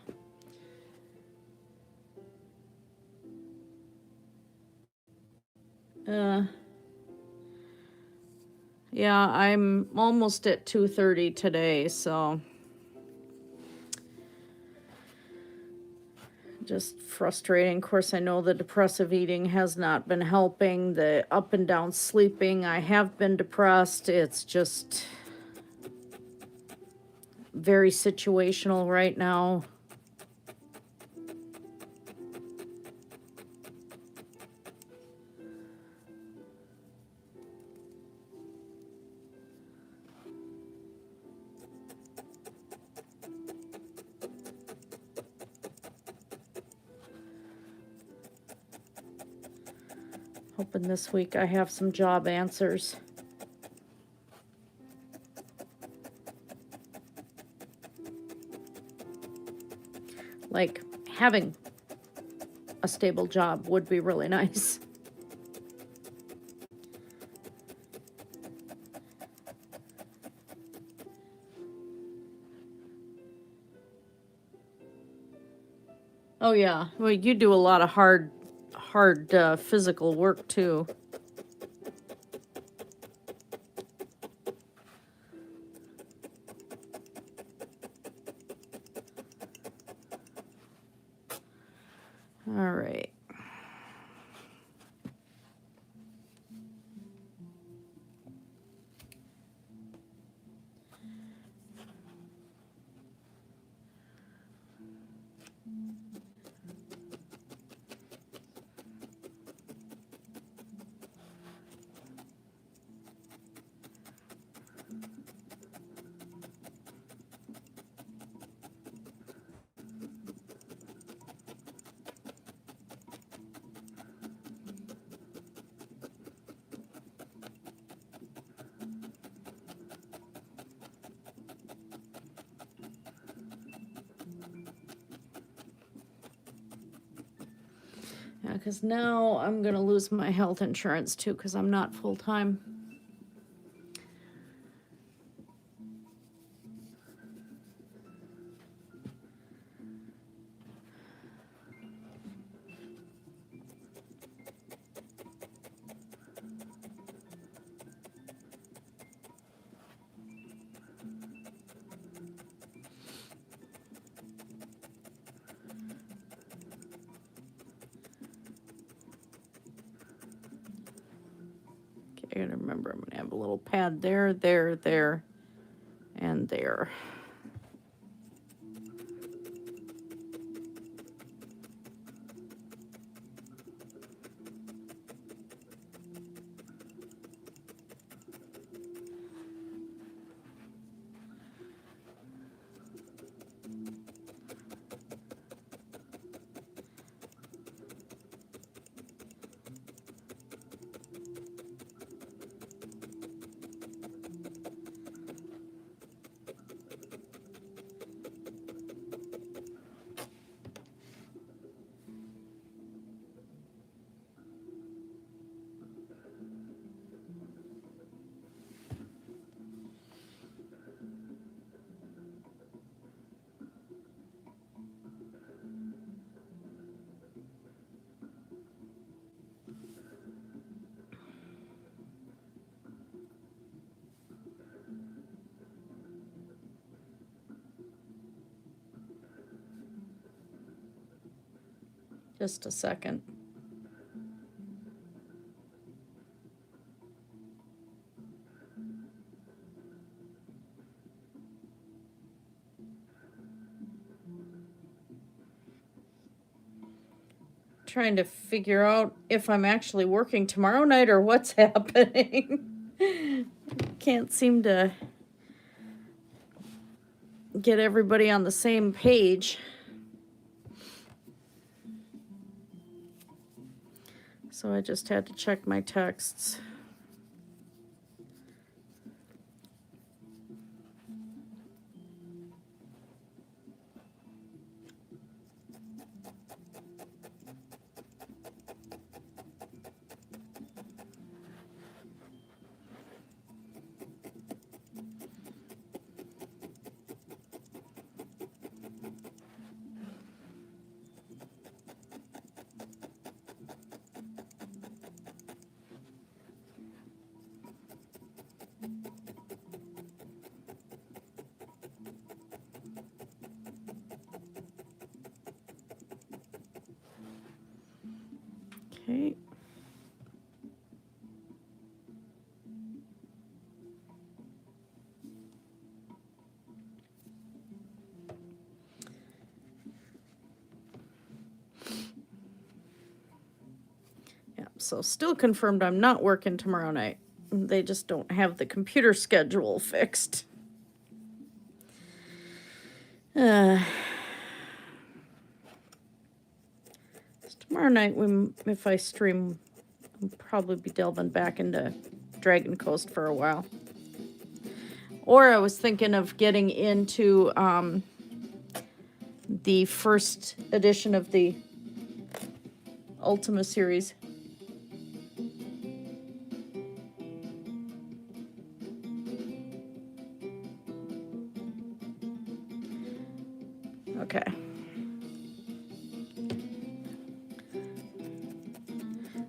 Yeah, I'm almost at 2:30 today, so just frustrating. Of course, I know the depressive eating has not been helping. The up and down sleeping, I have been depressed. It's just very situational right now. Hoping this week I have some job answers. Like, having a stable job would be really nice. Oh yeah, well, you do a lot of hard physical work too. All right. Yeah, because now I'm going to lose my health insurance too because I'm not full-time. I gotta remember I'm gonna have a little pad there, there, there, and there. Just a second. Trying to figure out if I'm actually working tomorrow night or what's happening. Can't seem to get everybody on the same page. So I just had to check my texts. Okay. Yeah, so still confirmed I'm not working tomorrow night. They just don't have the computer schedule fixed. Tomorrow night, if I stream, I'll probably be delving back into Dragon Coast for a while. Or I was thinking of getting into the first edition of the Ultima series. Okay.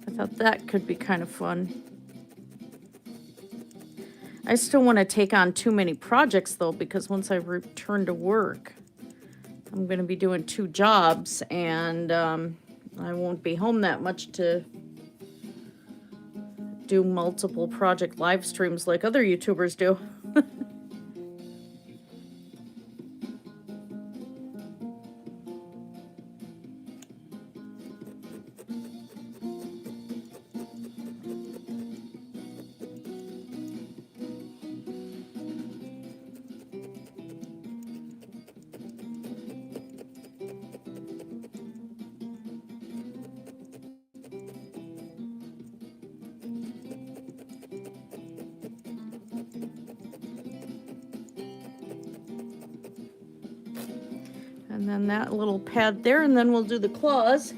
I thought that could be kind of fun. I still want to take on too many projects, though, because once I return to work, I'm going to be doing 2 jobs, and I won't be home that much to do multiple project live streams like other YouTubers do. And then that little pad there, and then we'll do the claws.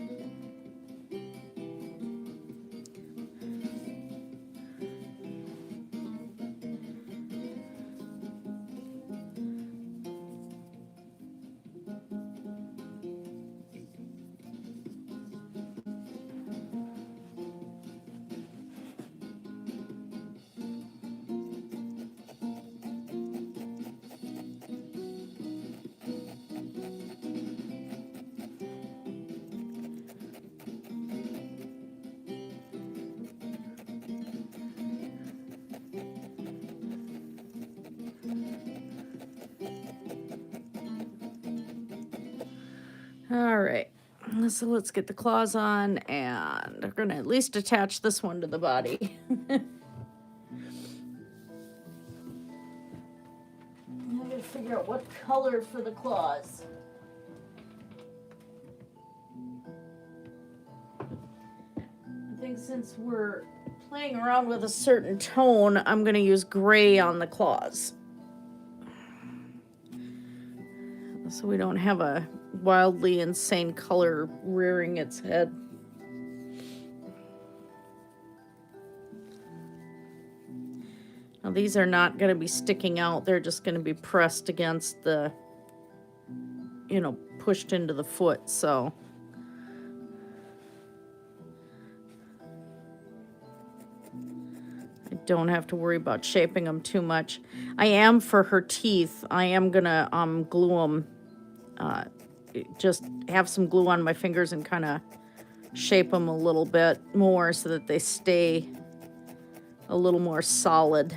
All right, so let's get the claws on, and we're gonna at least attach this one to the body. I gotta figure out what color for the claws. I think since we're playing around with a certain tone, I'm gonna use gray on the claws, so we don't have a wildly insane color rearing its head. Now these are not going to be sticking out, they're just going to be pressed against the, you know, pushed into the foot, so. I don't have to worry about shaping them too much. I am, for her teeth, I am going to glue them, just have some glue on my fingers and kind of shape them a little bit more so that they stay a little more solid.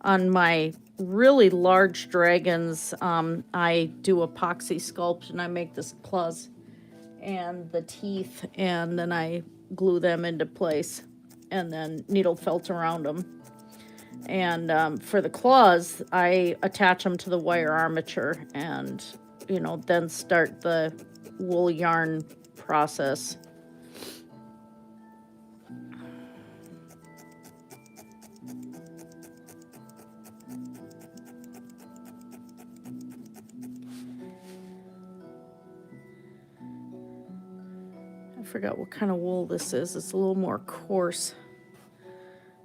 On my really large dragons, I do epoxy sculpt, and I make the claws and the teeth, and then I glue them into place and then needle felt around them. And for the claws, I attach them to the wire armature and, you know, then start the wool yarn process. I forgot what kind of wool this is. It's a little more coarse.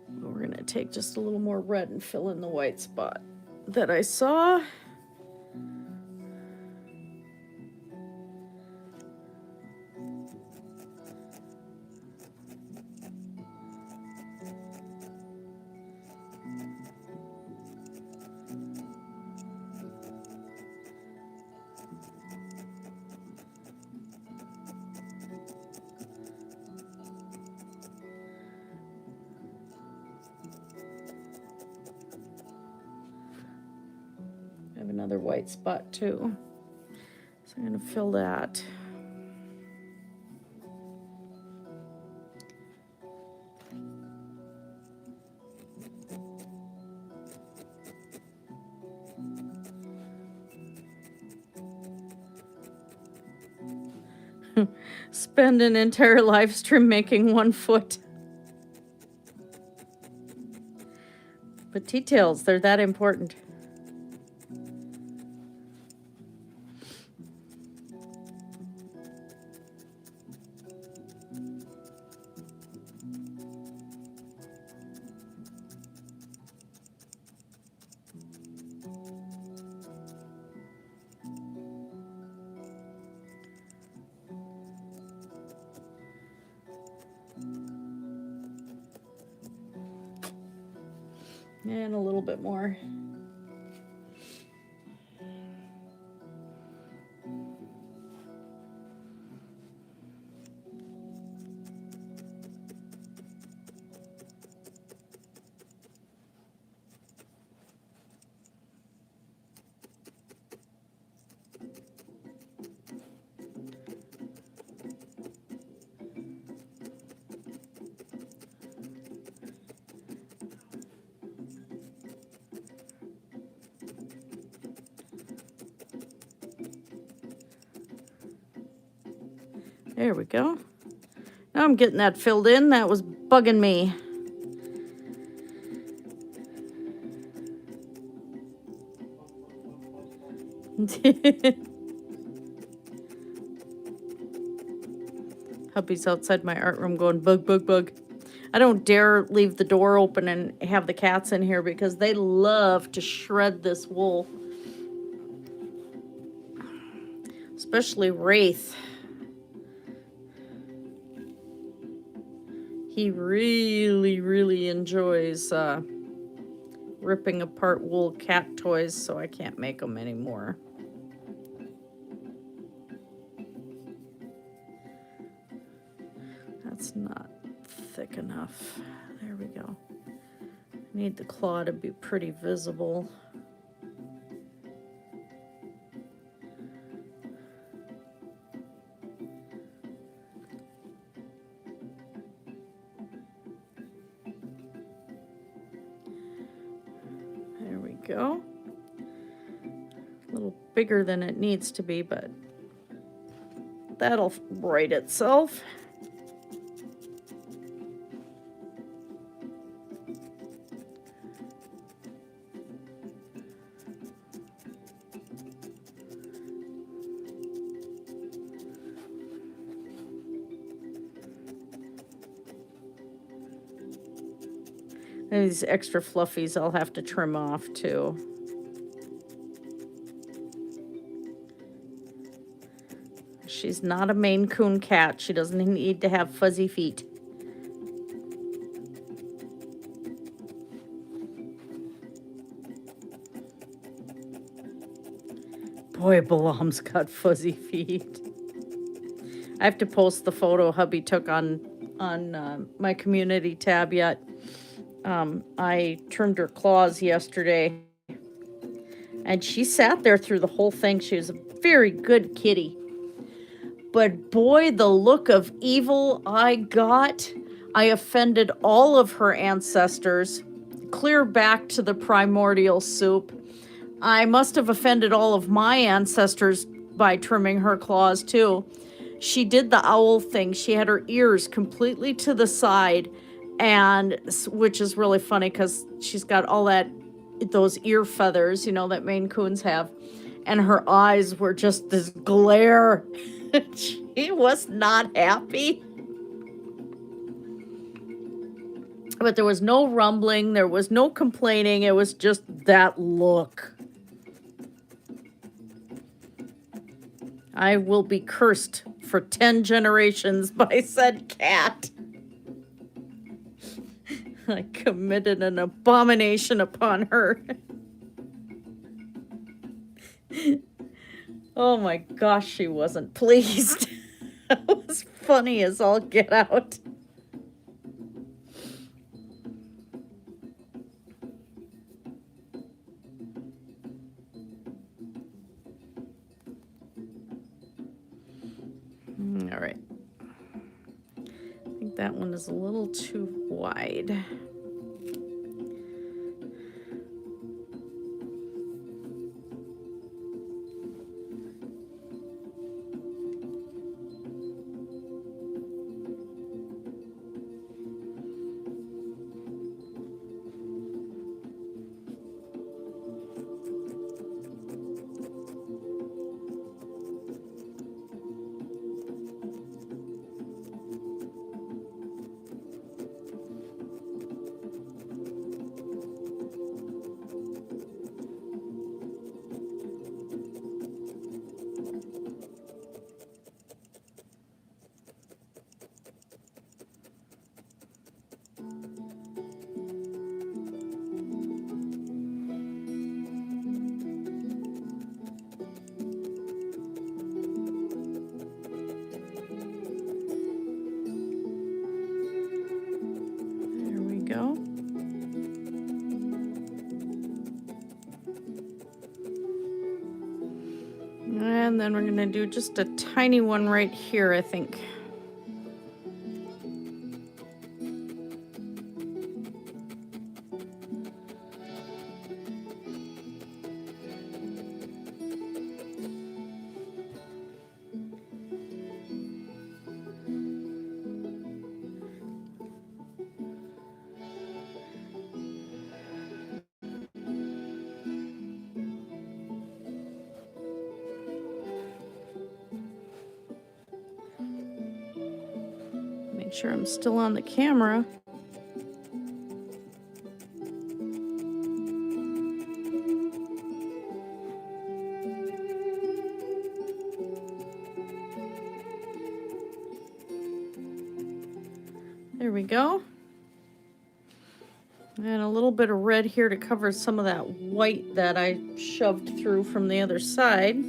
We're going to take just a little more red and fill in the white spot that I saw. another white spot too. So I'm going to fill that. Spend an entire live stream making 1 foot. But details, they're that important. And a little bit more. There we go. Now I'm getting that filled in. That was bugging me. Hubby's outside my art room going bug, bug, bug. I don't dare leave the door open and have the cats in here because they love to shred this wool. Especially Wraith. He really, really enjoys ripping apart wool cat toys, so I can't make them anymore. That's not thick enough. There we go. I need the claw to be pretty visible. Go. A little bigger than it needs to be, but that'll right itself. And these extra fluffies I'll have to trim off too. She's not a Maine Coon cat. She doesn't need to have fuzzy feet. Boy, Balam's got fuzzy feet. I have to post the photo hubby took on my community tab yet. I trimmed her claws yesterday, and she sat there through the whole thing. She was a very good kitty. But boy, the look of evil I got. I offended all of her ancestors, clear back to the primordial soup. I must have offended all of my ancestors by trimming her claws too. She did the owl thing. She had her ears completely to the side, and which is really funny because she's got all those ear feathers, you know, that Maine Coons have, and her eyes were just this glare. She was not happy. But there was no rumbling, there was no complaining, it was just that look. I will be cursed for 10 generations by said cat. I committed an abomination upon her. Oh my gosh, she wasn't pleased. That was funny as all get out. All right. I think that one is a little too wide. Go. And then we're going to do just a tiny one right here, I think. Make sure I'm still on the camera. There we go. And a little bit of red here to cover some of that white that I shoved through from the other side.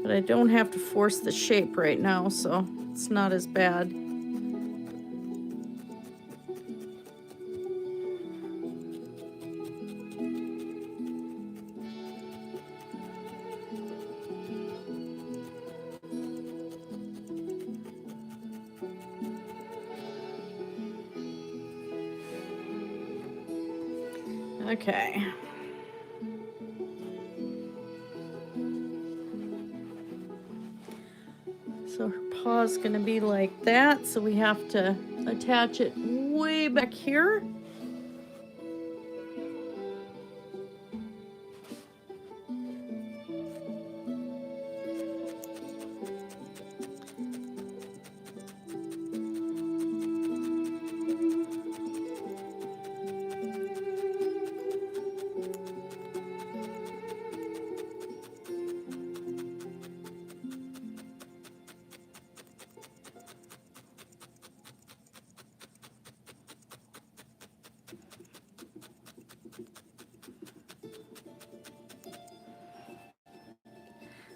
But I don't have to force the shape right now, so it's not as bad. Okay. So her paw's gonna be like that, so we have to attach it way back here.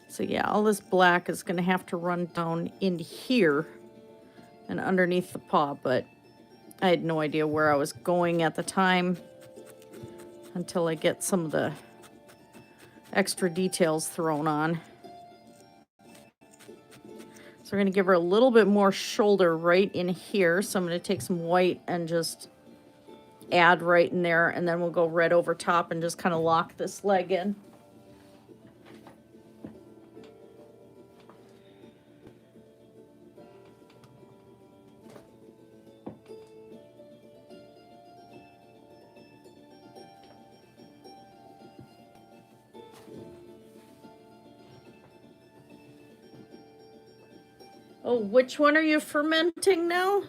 So yeah, all this black is going to have to run down in here and underneath the paw, but I had no idea where I was going at the time until I get some of the extra details thrown on. So we're going to give her a little bit more shoulder right in here. So I'm going to take some white and just add right in there, and then we'll go red over top and just kind of lock this leg in. Oh, which one are you fermenting now?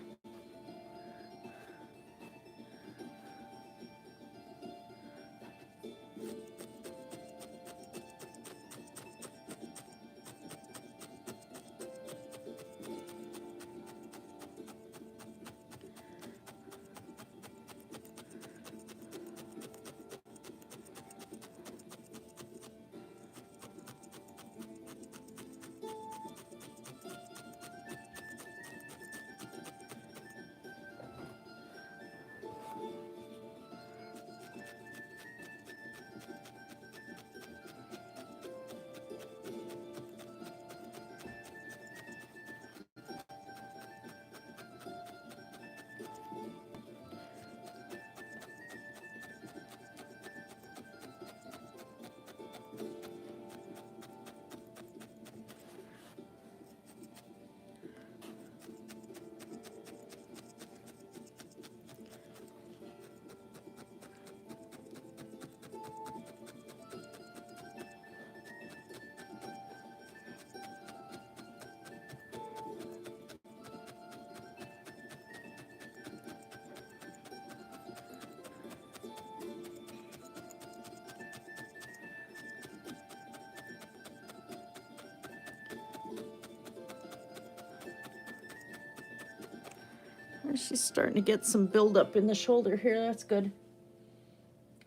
she's starting to get some buildup in the shoulder here. That's good.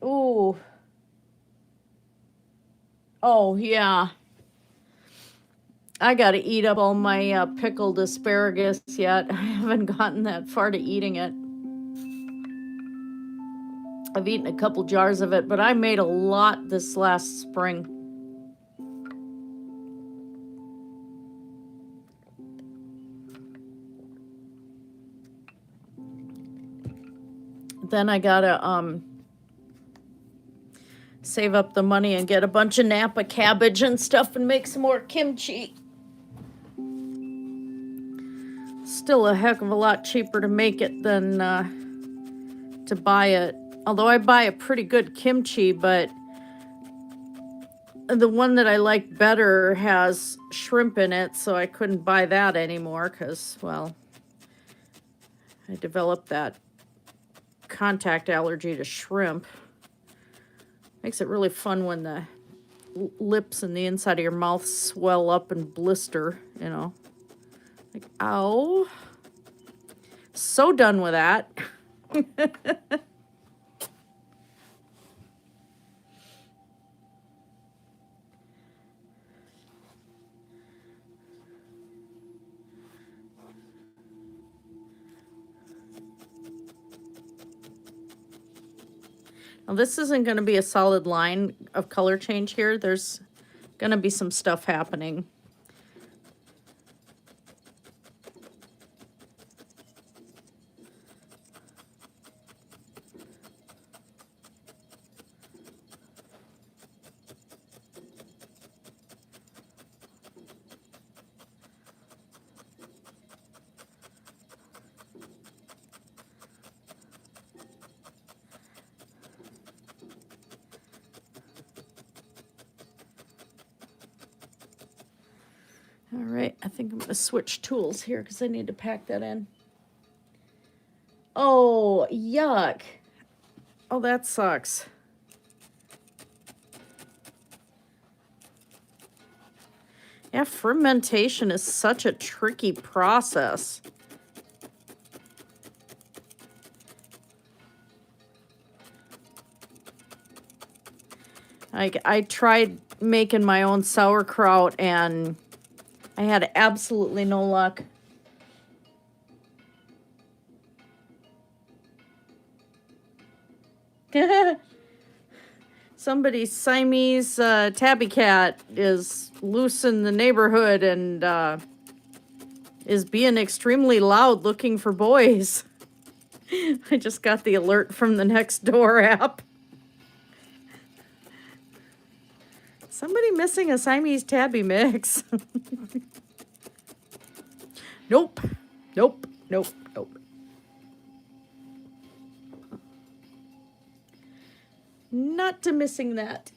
Ooh. Oh, yeah. I got to eat up all my pickled asparagus yet. I haven't gotten that far to eating it. I've eaten a couple jars of it, but I made a lot this last spring. Then I gotta save up the money and get a bunch of Napa cabbage and stuff and make some more kimchi. Still a heck of a lot cheaper to make it than to buy it. Although I buy a pretty good kimchi, but the one that I like better has shrimp in it, so I couldn't buy that anymore because, well, I developed that contact allergy to shrimp. Makes it really fun when the lips and the inside of your mouth swell up and blister, you know. Like, ow. So done with that. Now, this isn't going to be a solid line of color change here. There's going to be some stuff happening. All right, I think I'm going to switch tools here because I need to pack that in. Oh, yuck. Oh, that sucks. Yeah, fermentation is such a tricky process. I tried making my own sauerkraut and I had absolutely no luck. Somebody's Siamese tabby cat is loose in the neighborhood and is being extremely loud looking for boys. I just got the alert from the next door app. Somebody missing a Siamese tabby mix. Nope. Nope. Nope. Nope. Not to missing that.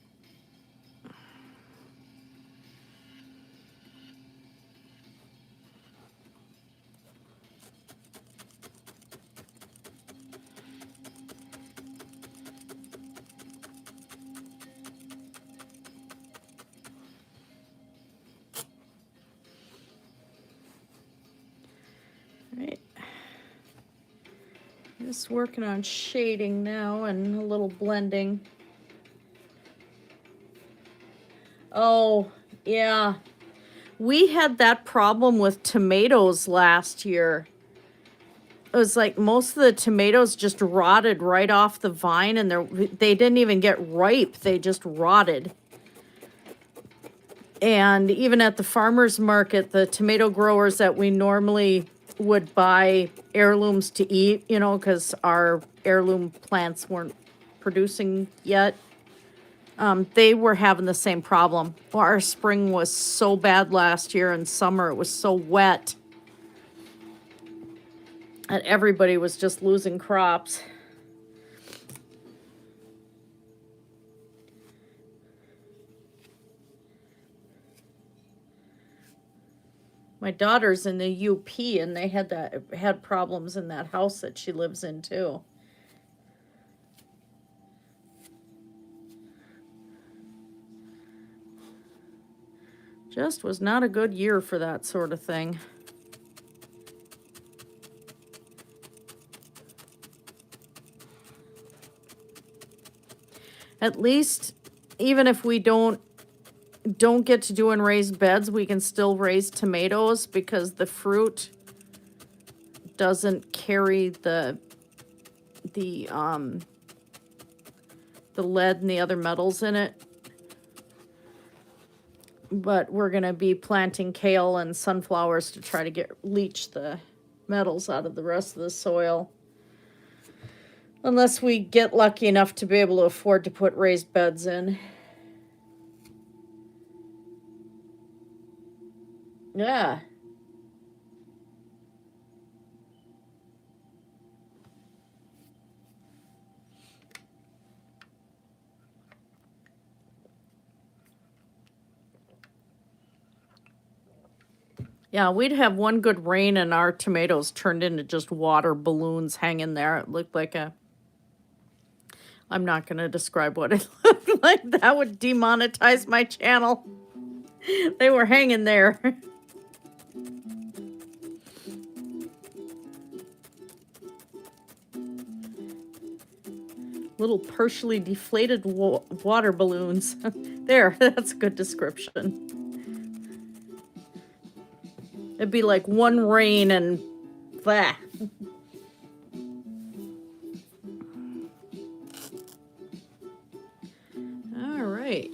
Just working on shading now and a little blending. Oh, yeah. We had that problem with tomatoes last year. It was like most of the tomatoes just rotted right off the vine and they didn't even get ripe. They just rotted. And even at the farmer's market, the tomato growers that we normally would buy heirlooms to eat, you know, because our heirloom plants weren't producing yet. They were having the same problem. Our spring was so bad last year and summer, it was so wet that everybody was just losing crops. My daughter's in the UP and they had problems in that house that she lives in too. Just was not a good year for that sort of thing. At least, even if we don't get to doing raised beds, we can still raise tomatoes because the fruit doesn't carry the lead and the other metals in it. But we're going to be planting kale and sunflowers to try to leach the metals out of the rest of the soil. Unless we get lucky enough to be able to afford to put raised beds in. Yeah. Yeah, we'd have one good rain and our tomatoes turned into just water balloons hanging there. It looked like I'm not going to describe what it looked like. That would demonetize my channel. They were hanging there. Little partially deflated water balloons. There, that's a good description. It'd be like one rain and blah. All right.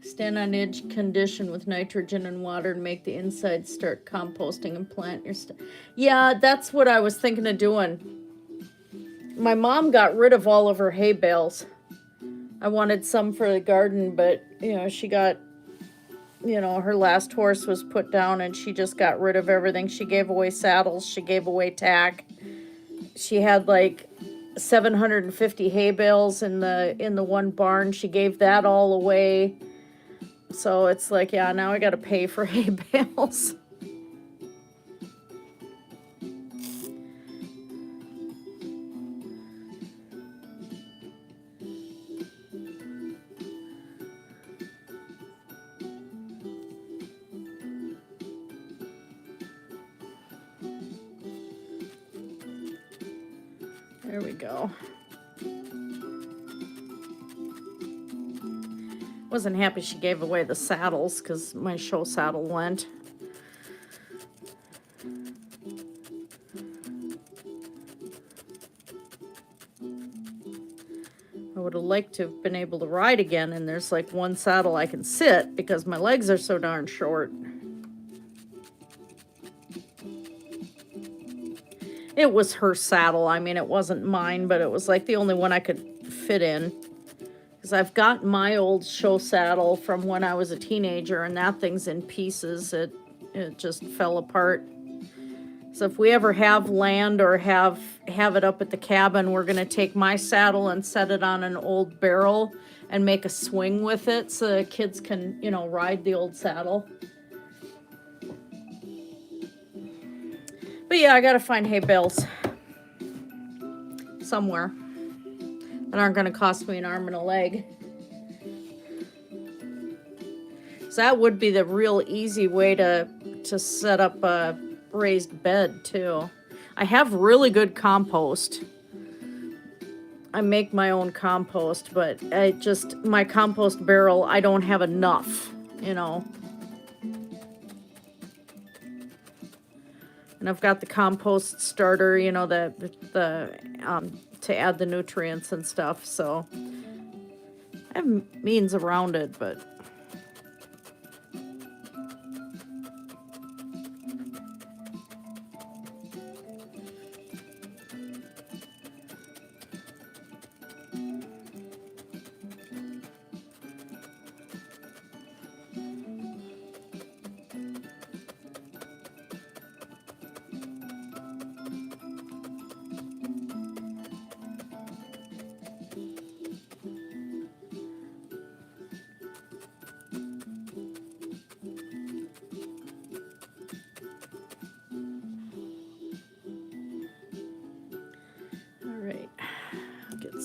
Stand on edge condition with nitrogen and water and make the inside start composting and plant your stuff. Yeah, that's what I was thinking of doing. My mom got rid of all of her hay bales. I wanted some for the garden, but, you know, she got, you know, her last horse was put down and she just got rid of everything. She gave away saddles. She gave away tack. She had like 750 hay bales in the one barn. She gave that all away. So it's like, yeah, now I got to pay for hay bales. There we go. Wasn't happy she gave away the saddles because my show saddle went. I would have liked to have been able to ride again, and there's like one saddle I can sit because my legs are so darn short. It was her saddle. I mean, it wasn't mine, but it was like the only one I could fit in. Because I've got my old show saddle from when I was a teenager, and that thing's in pieces. It just fell apart. So if we ever have land or have it up at the cabin, we're going to take my saddle and set it on an old barrel and make a swing with it so the kids can, you know, ride the old saddle. But yeah, I got to find hay bales somewhere that aren't going to cost me an arm and a leg. So that would be the real easy way to set up a raised bed too. I have really good compost. I make my own compost, but my compost barrel, I don't have enough, you know. And I've got the compost starter, you know, to add the nutrients and stuff. So I have means around it, but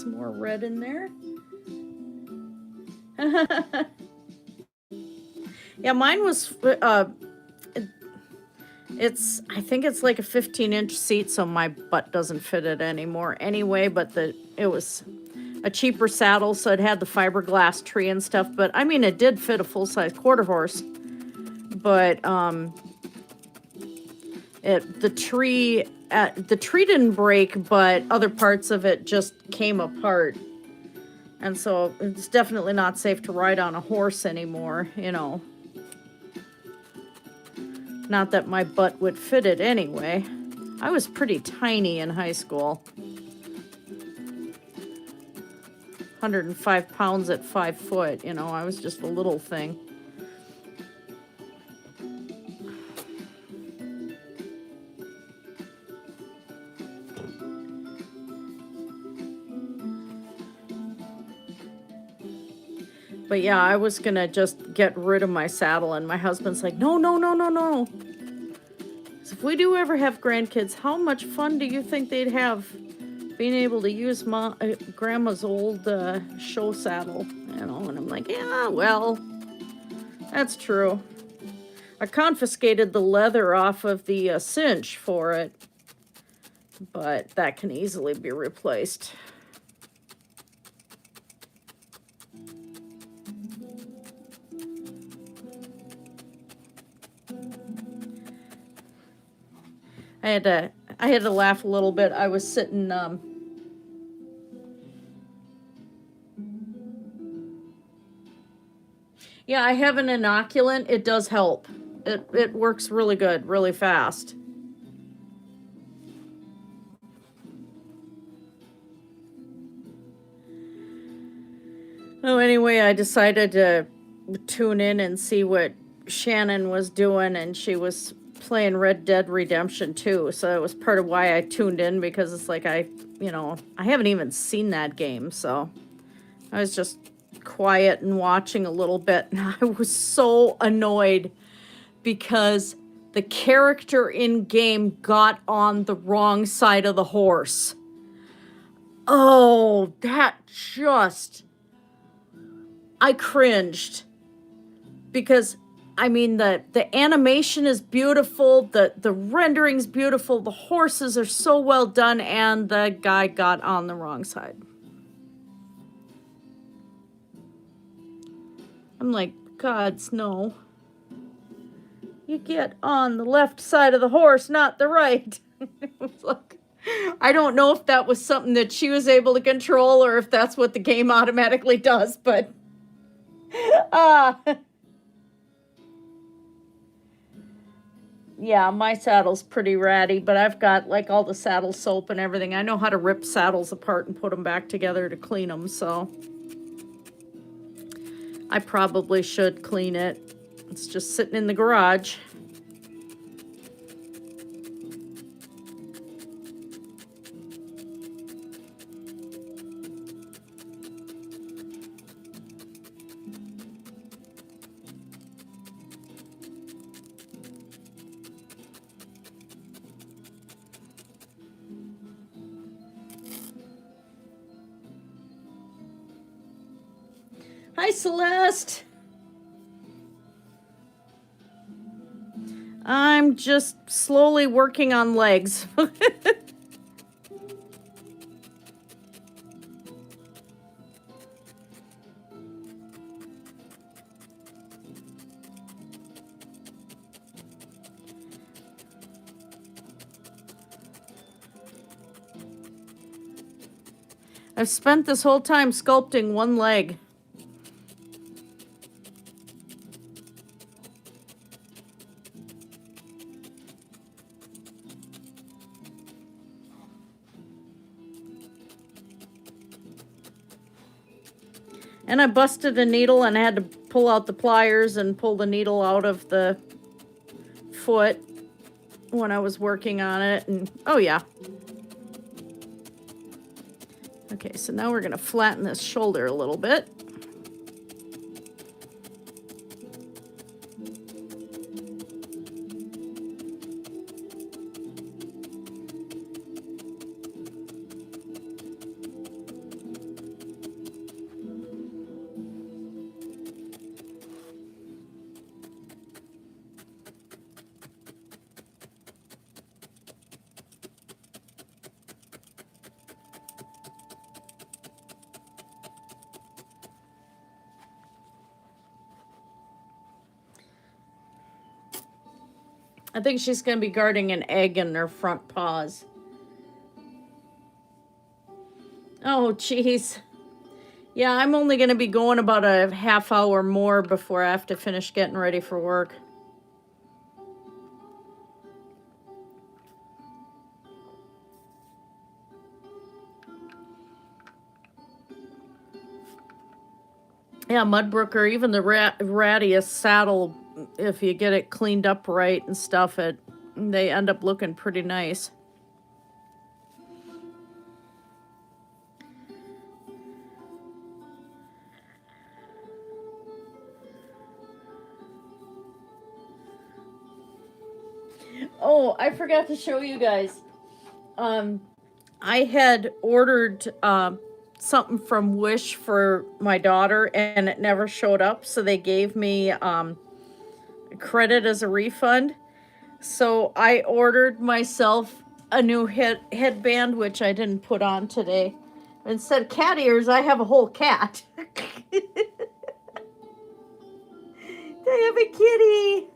more red in there. Yeah, mine was I think it's like a 15-inch seat, so my butt doesn't fit it anymore anyway, but it was a cheaper saddle, so it had the fiberglass tree and stuff, but I mean, it did fit a full-size quarter horse, but the tree didn't break, but other parts of it just came apart, and so it's definitely not safe to ride on a horse anymore, you know. Not that my butt would fit it anyway. I was pretty tiny in high school. 105 pounds at 5 foot, you know, I was just a little thing. But yeah, I was gonna just get rid of my saddle, and my husband's like, no, no, no, no, no. So if we do ever have grandkids, how much fun do you think they'd have being able to use grandma's old show saddle, you know? And I'm like, yeah, well, that's true. I confiscated the leather off of the cinch for it, but that can easily be replaced. I had to laugh a little bit. I was sitting yeah, I have an inoculant. It does help. It works really good, really fast. Oh, anyway, I decided to tune in and see what Shannon was doing, and she was playing Red Dead Redemption 2, so it was part of why I tuned in, because it's like I haven't even seen that game, so I was just quiet and watching a little bit, and I was so annoyed because the character in game got on the wrong side of the horse. Oh, that just... I cringed, because I mean, the animation is beautiful, the rendering's beautiful, the horses are so well done, and the guy got on the wrong side. I'm like, gods, no. You get on the left side of the horse, not the right. Like, I don't know if that was something that she was able to control, or if that's what the game automatically does, but... yeah, my saddle's pretty ratty, but I've got like all the saddle soap and everything. I know how to rip saddles apart and put them back together to clean them, so I probably should clean it. It's just sitting in the garage. Hi, Celeste. I'm just slowly working on legs. I've spent this whole time sculpting one leg. And I busted a needle and I had to pull out the pliers and pull the needle out of the foot when I was working on it. And oh yeah. Okay, so now we're going to flatten this shoulder a little bit. I think she's going to be guarding an egg in her front paws. Oh, jeez. Yeah, I'm only going to be going about a half hour more before I have to finish getting ready for work. Yeah, Mudbrook or even the rattiest saddle, if you get it cleaned up right and stuff, they end up looking pretty nice. Oh, I forgot to show you guys. I had ordered something from Wish for my daughter, and it never showed up, so they gave me credit as a refund. So I ordered myself a new headband, which I didn't put on today. Instead of cat ears, I have a whole cat. I have a kitty.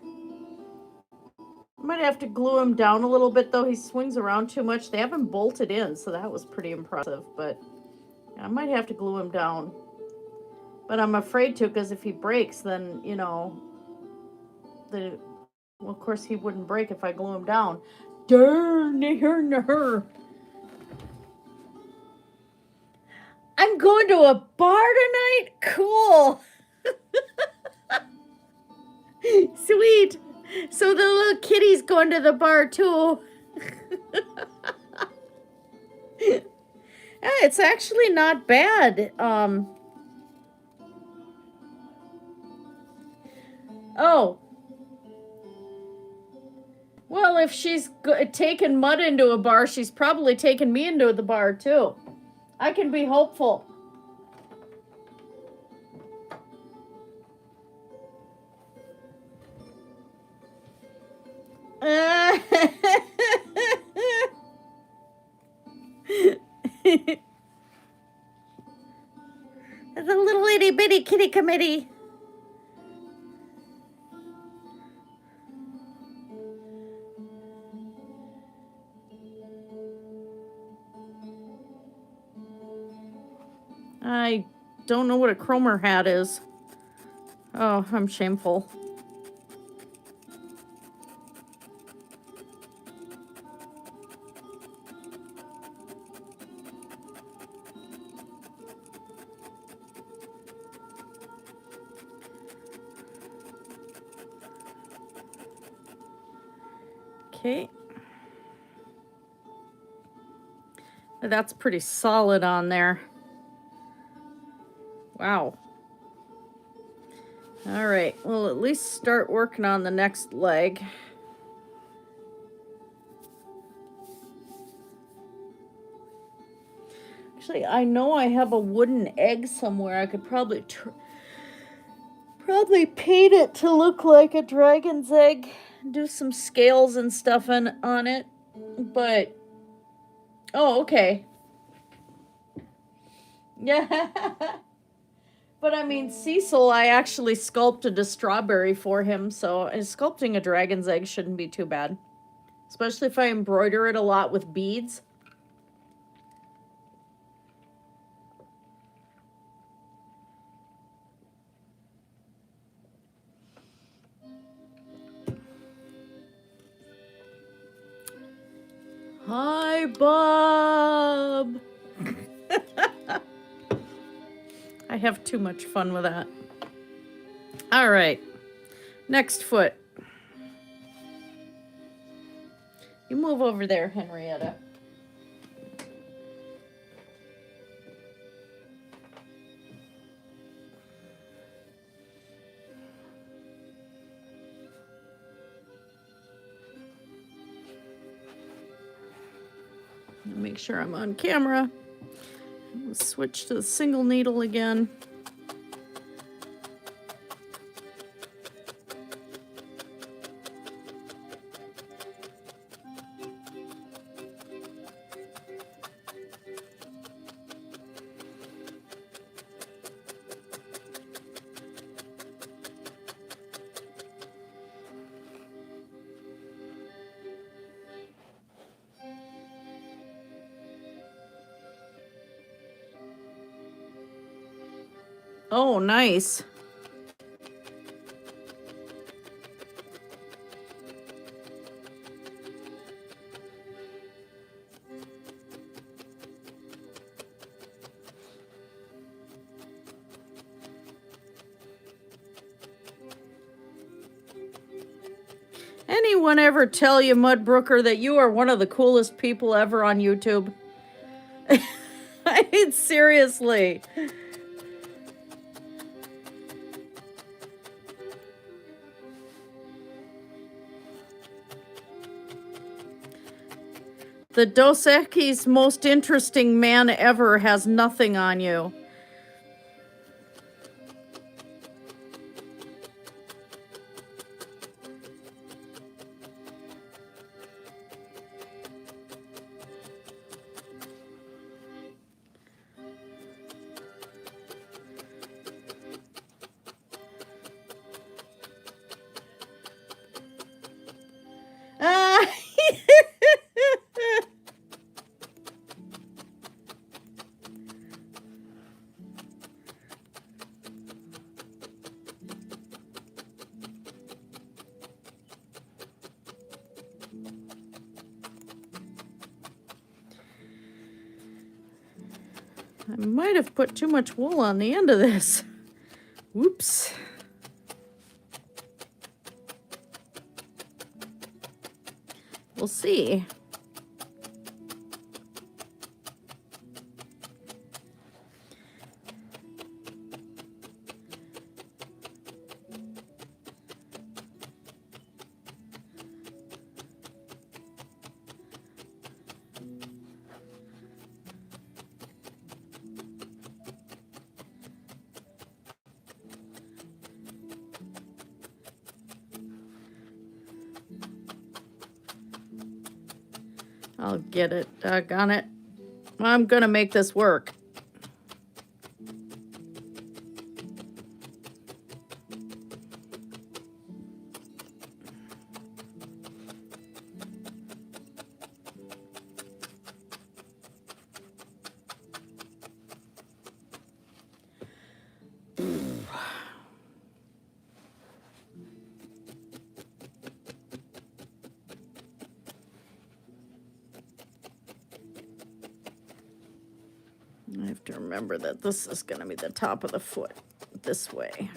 Might have to glue him down a little bit, though. He swings around too much. They haven't bolted in, so that was pretty impressive. But I might have to glue him down. But I'm afraid to, because if he breaks, then, you know, well, of course, he wouldn't break if I glue him down. Darn her. I'm going to a bar tonight? Cool. Sweet. So the little kitty's going to the bar too. Yeah, it's actually not bad. Oh. Well, if she's taken Mud into a bar, she's probably taken me into the bar too. I can be hopeful. The little itty bitty kitty committee. I don't know what a Cromer hat is. Oh, I'm shameful. Okay. That's pretty solid on there. Wow. All right, we'll at least start working on the next leg. Actually, I know I have a wooden egg somewhere. I could probably paint it to look like a dragon's egg. Do some scales and stuff on it. But, oh, okay. Yeah. But I mean, Cecil, I actually sculpted a strawberry for him, so sculpting a dragon's egg shouldn't be too bad. Especially if I embroider it a lot with beads. Hi, Bob! I have too much fun with that. All right. Next foot. You move over there, Henrietta. Make sure I'm on camera. We'll switch to the single needle again. Oh, nice. Anyone ever tell you, Mudbrooker, that you are one of the coolest people ever on YouTube? I mean, seriously. The Dos Equis most interesting man ever has nothing on you. I might have put too much wool on the end of this. Whoops. We'll see. I'll get it. Doggone it. I'm gonna make this work. I have to remember that this is going to be the top of the foot this way.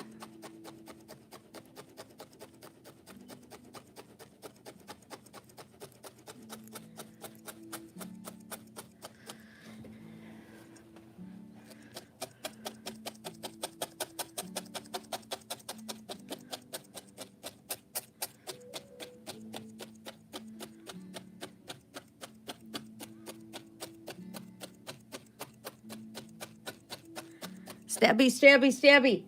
Stabby, stabby, stabby.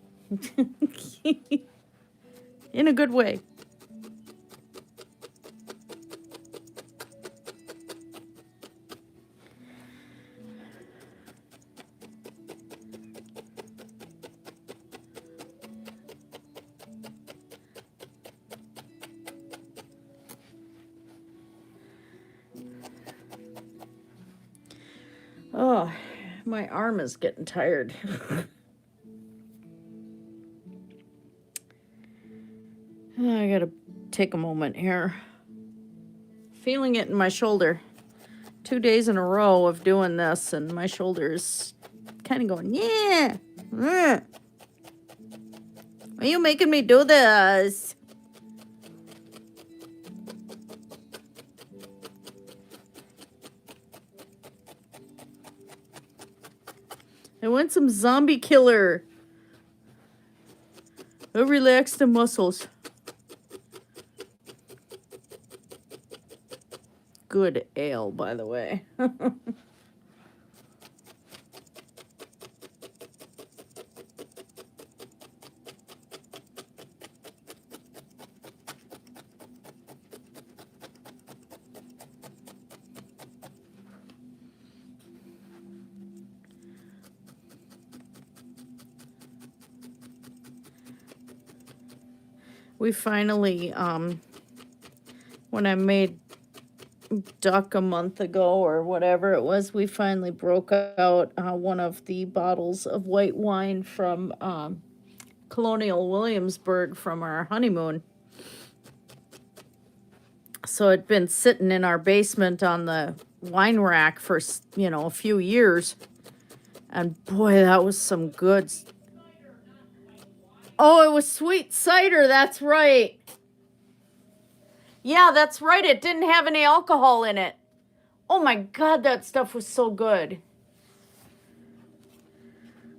In a good way. Oh, my arm is getting tired. I gotta take a moment here. Feeling it in my shoulder. 2 days in a row of doing this, and my shoulder's kind of going, yeah. Why are you making me do this? I want some zombie killer. Oh, relax the muscles. Good ale, by the way. We finally, when I made duck a month ago or whatever it was, we finally broke out one of the bottles of white wine from Colonial Williamsburg from our honeymoon. So it'd been sitting in our basement on the wine rack for, you know, a few years. And boy, that was some good. Oh, it was sweet cider. That's right. Yeah, that's right. It didn't have any alcohol in it. Oh my God, that stuff was so good.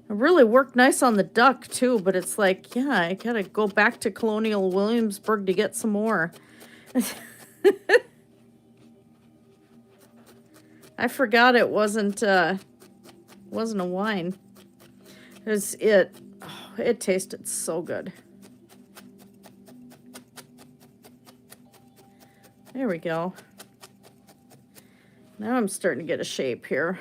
It really worked nice on the duck too, but it's like, yeah, I gotta go back to Colonial Williamsburg to get some more. I forgot it wasn't a wine. It tasted so good. There we go. Now I'm starting to get a shape here.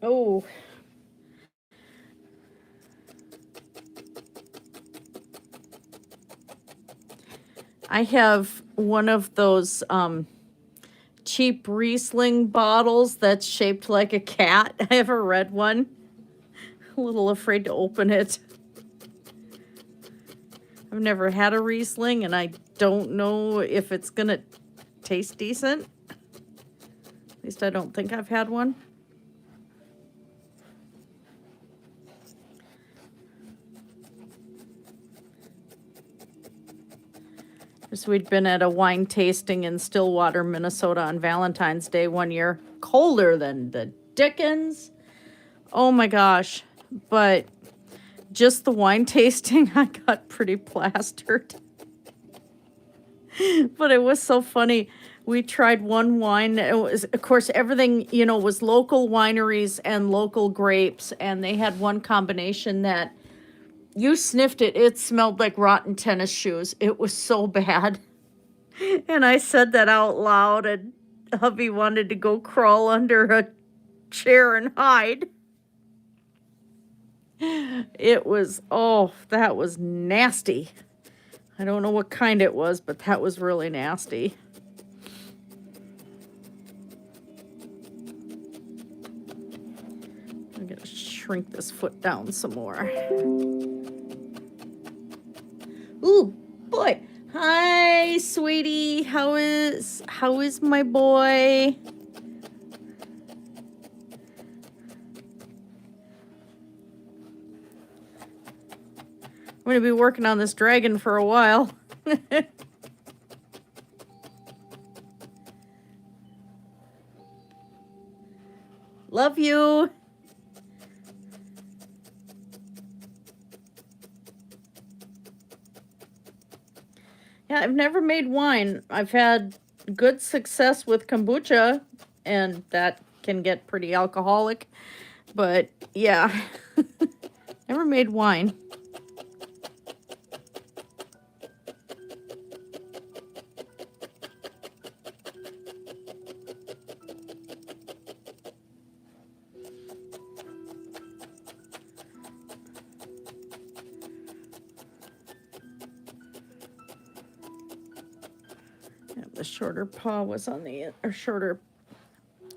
Oh. I have one of those cheap Riesling bottles that's shaped like a cat. I have a red one. A little afraid to open it. I've never had a Riesling, and I don't know if it's gonna taste decent. At least I don't think I've had one. So we'd been at a wine tasting in Stillwater, Minnesota on Valentine's Day one year. Colder than the dickens. Oh my gosh. But just the wine tasting, I got pretty plastered. But it was so funny. We tried one wine. It was, of course, everything, you know, was local wineries and local grapes. And they had one combination that you sniffed it. It smelled like rotten tennis shoes. It was so bad. And I said that out loud, and hubby wanted to go crawl under a chair and hide. It was, oh, that was nasty. I don't know what kind it was, but that was really nasty. I'm gonna shrink this foot down some more. Ooh, boy. Hi, sweetie. How is my boy? I'm going to be working on this dragon for a while. Love you. Yeah, I've never made wine. I've had good success with kombucha, and that can get pretty alcoholic. But yeah, never made wine. The shorter paw was on the, or shorter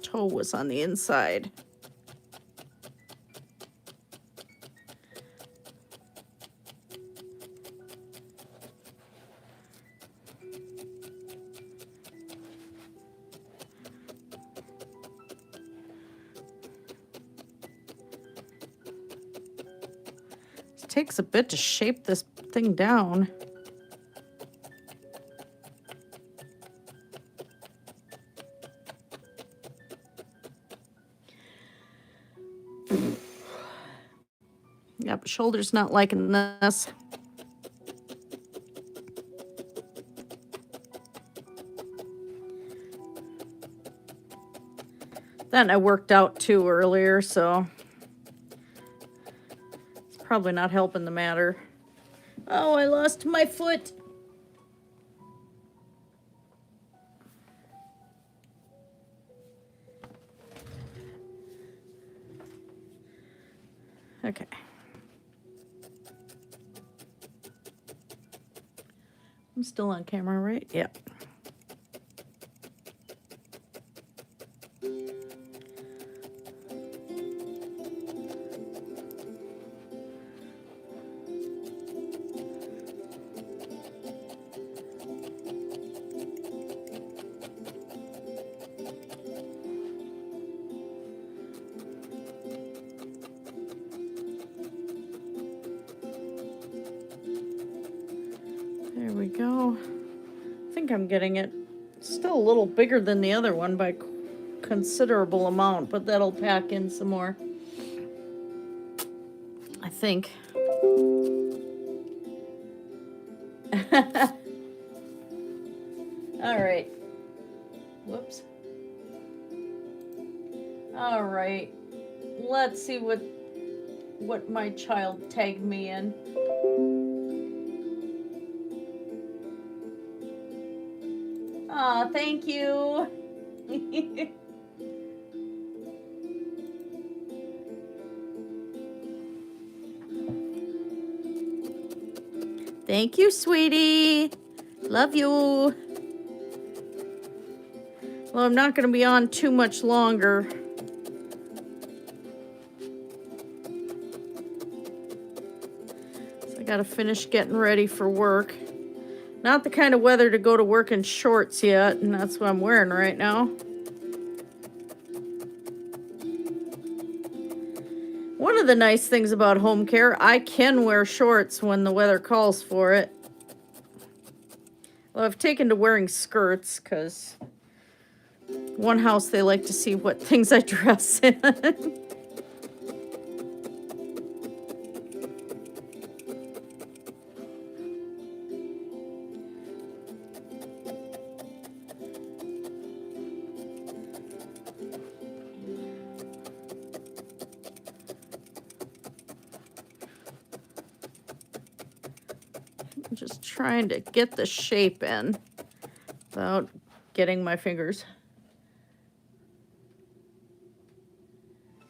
toe was on the inside. takes a bit to shape this thing down. Yep, shoulder's not liking this. Then I worked out too earlier, so it's probably not helping the matter. Oh, I lost my foot. Okay. I'm still on camera, right? Yep. There we go. I think I'm getting it still a little bigger than the other one by considerable amount, but that'll pack in some more, I think. All right. Whoops. All right. Let's see what my child tagged me in. Aw, thank you. Thank you, sweetie. Love you. Well, I'm not going to be on too much longer. So I got to finish getting ready for work. Not the kind of weather to go to work in shorts yet, and that's what I'm wearing right now. One of the nice things about home care, I can wear shorts when the weather calls for it. Well, I've taken to wearing skirts because one house they like to see what things I dress in. Just trying to get the shape in without getting my fingers.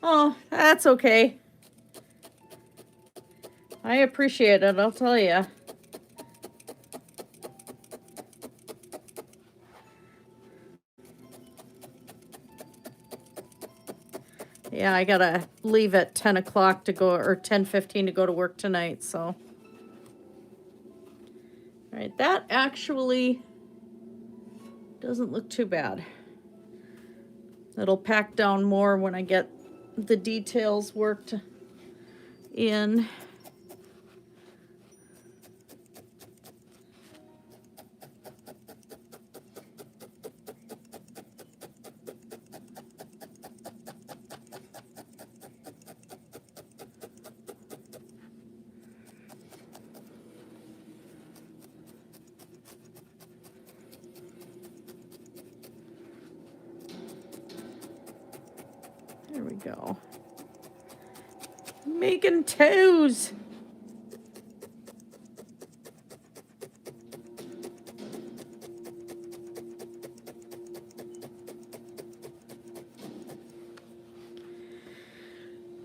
Oh, that's okay. I appreciate it, I'll tell you. Yeah, I gotta leave at 10 o'clock to go, or 10:15 to go to work tonight, so. All right, that actually doesn't look too bad. It'll pack down more when I get the details worked in. There we go. Making toes.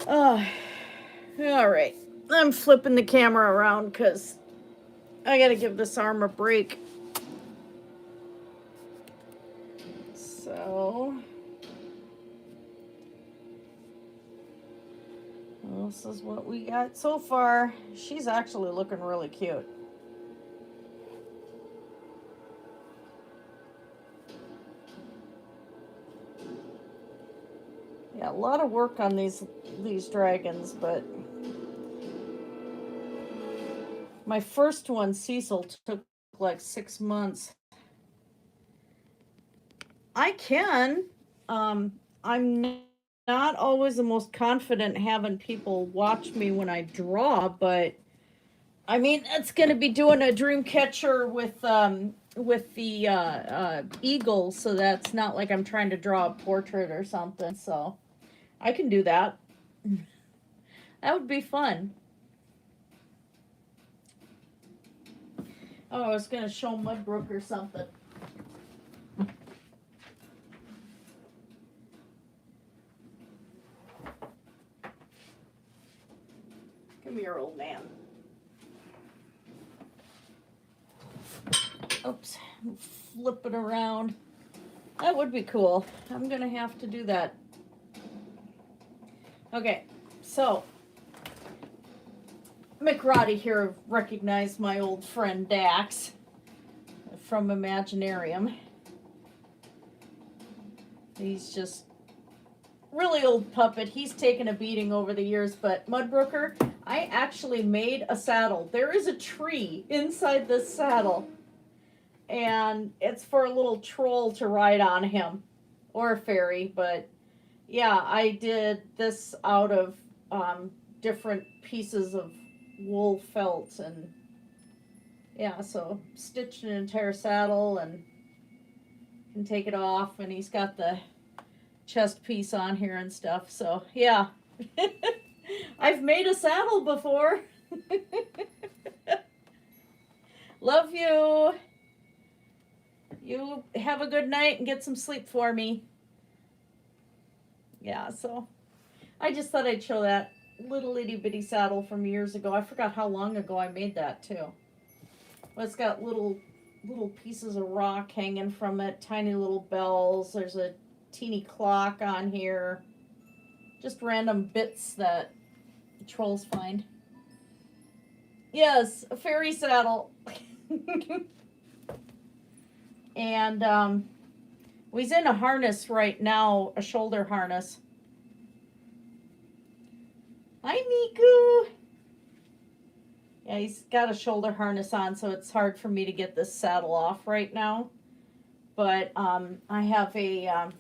All right. I'm flipping the camera around because I gotta give this arm a break. So this is what we got so far. She's actually looking really cute. Yeah, a lot of work on these dragons, but my first one, Cecil, took like 6 months. I can. I'm not always the most confident having people watch me when I draw, but I mean, it's going to be doing a dream catcher with the eagle, so that's not like I'm trying to draw a portrait or something, so I can do that. That would be fun. Oh, I was going to show Mudbrook or something. Come here, old man. Oops, flip it around. That would be cool. I'm going to have to do that. Okay, so McRoddy here recognized my old friend Dax from Imaginarium. He's just really old puppet. He's taken a beating over the years, but Mudbrooker, I actually made a saddle. There is a tree inside this saddle, and it's for a little troll to ride on him, or a fairy, but yeah, I did this out of different pieces of wool felt, and yeah, so stitched an entire saddle and can take it off, and he's got the chest piece on here and stuff, so yeah. I've made a saddle before. Love you. You have a good night and get some sleep for me. Yeah, so I just thought I'd show that little itty bitty saddle from years ago. I forgot how long ago I made that too. Well, it's got little pieces of rock hanging from it, tiny little bells. There's a teeny clock on here. Just random bits that trolls find. Yes, a fairy saddle. And he's in a harness right now, a shoulder harness. Hi, Miku. Yeah, he's got a shoulder harness on, so it's hard for me to get this saddle off right now. But I have a,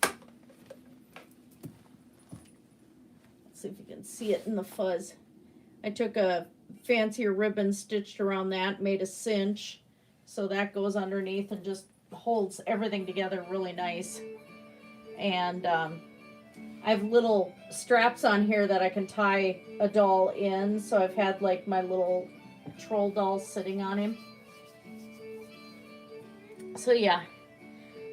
let's see if you can see it in the fuzz. I took a fancier ribbon, stitched around that, made a cinch, so that goes underneath and just holds everything together really nice. And I have little straps on here that I can tie a doll in, so I've had like my little troll doll sitting on him. So yeah,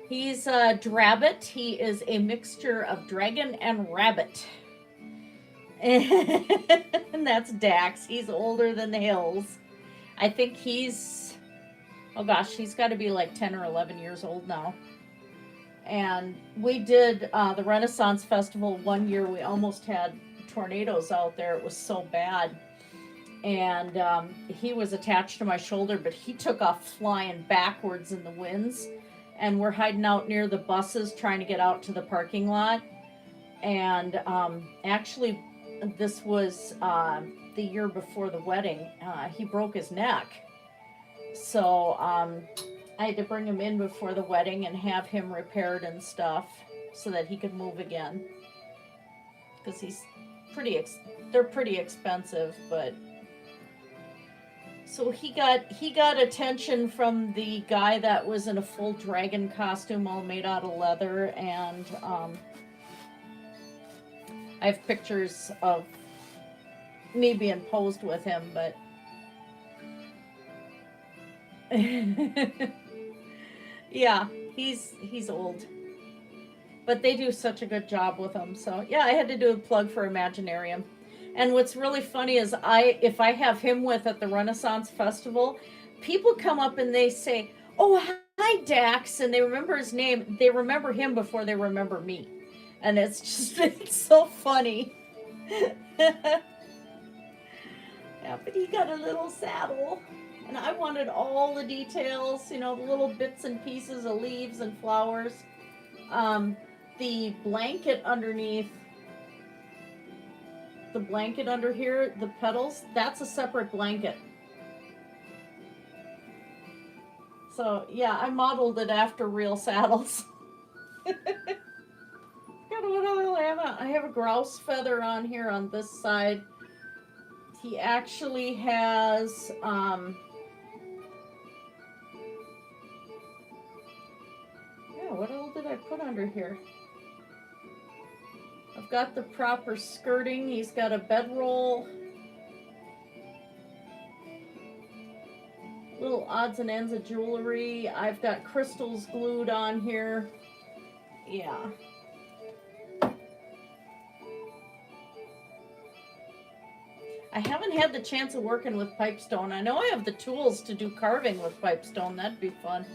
he's a Drabbit. He is a mixture of dragon and rabbit. And that's Dax. He's older than the hills. I think he's, oh gosh, he's got to be like 10 or 11 years old now. And we did the Renaissance Festival one year. We almost had tornadoes out there. It was so bad. And he was attached to my shoulder, but he took off flying backwards in the winds. And we're hiding out near the buses trying to get out to the parking lot. And actually, this was the year before the wedding. He broke his neck. So I had to bring him in before the wedding and have him repaired and stuff so that he could move again. Because he's they're pretty expensive, but so he got attention from the guy that was in a full dragon costume all made out of leather, and I have pictures of me being posed with him, but yeah, he's old. But they do such a good job with him. So yeah, I had to do a plug for Imaginarium. And what's really funny is if I have him with at the Renaissance Festival, people come up and they say, "Oh, hi Dax," and they remember his name. They remember him before they remember me. And it's so funny. Yeah, but he got a little saddle. And I wanted all the details, you know, the little bits and pieces of leaves and flowers. The blanket underneath, the blanket under here, the petals, that's a separate blanket. So, yeah, I modeled it after real saddles. I have a grouse feather on here on this side. He actually has, what all did I put under here? I've got the proper skirting. He's got a bedroll. Little odds and ends of jewelry. I've got crystals glued on here. Yeah. I haven't had the chance of working with pipestone. I know I have the tools to do carving with pipestone. That'd be fun.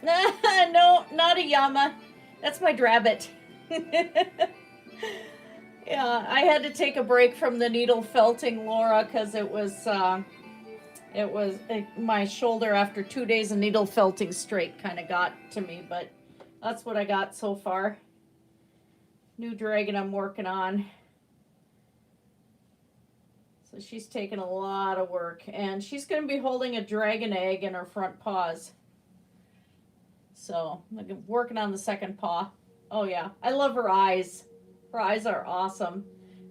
No, not a llama. That's my drabbit. Yeah, I had to take a break from the needle felting, Laura, because it was my shoulder after 2 days of needle felting straight kind of got to me, but that's what I got so far. New dragon I'm working on. So she's taking a lot of work, and she's going to be holding a dragon egg in her front paws. So I'm working on the second paw. Oh yeah, I love her eyes. Her eyes are awesome.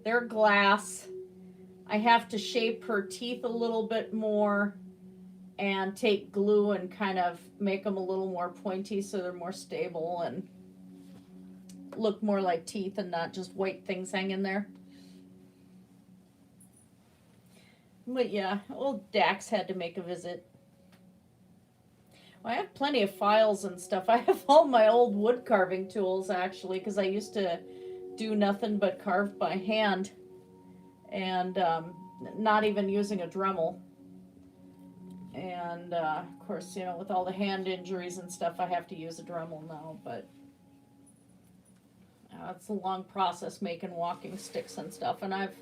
They're glass. I have to shape her teeth a little bit more and take glue and kind of make them a little more pointy so they're more stable and look more like teeth and not just white things hanging there. But yeah, old Dax had to make a visit. Well, I have plenty of files and stuff. I have all my old wood carving tools, actually, because I used to do nothing but carve by hand and not even using a Dremel. And, of course, you know, with all the hand injuries and stuff, I have to use a Dremel now, but it's a long process making walking sticks and stuff, and I've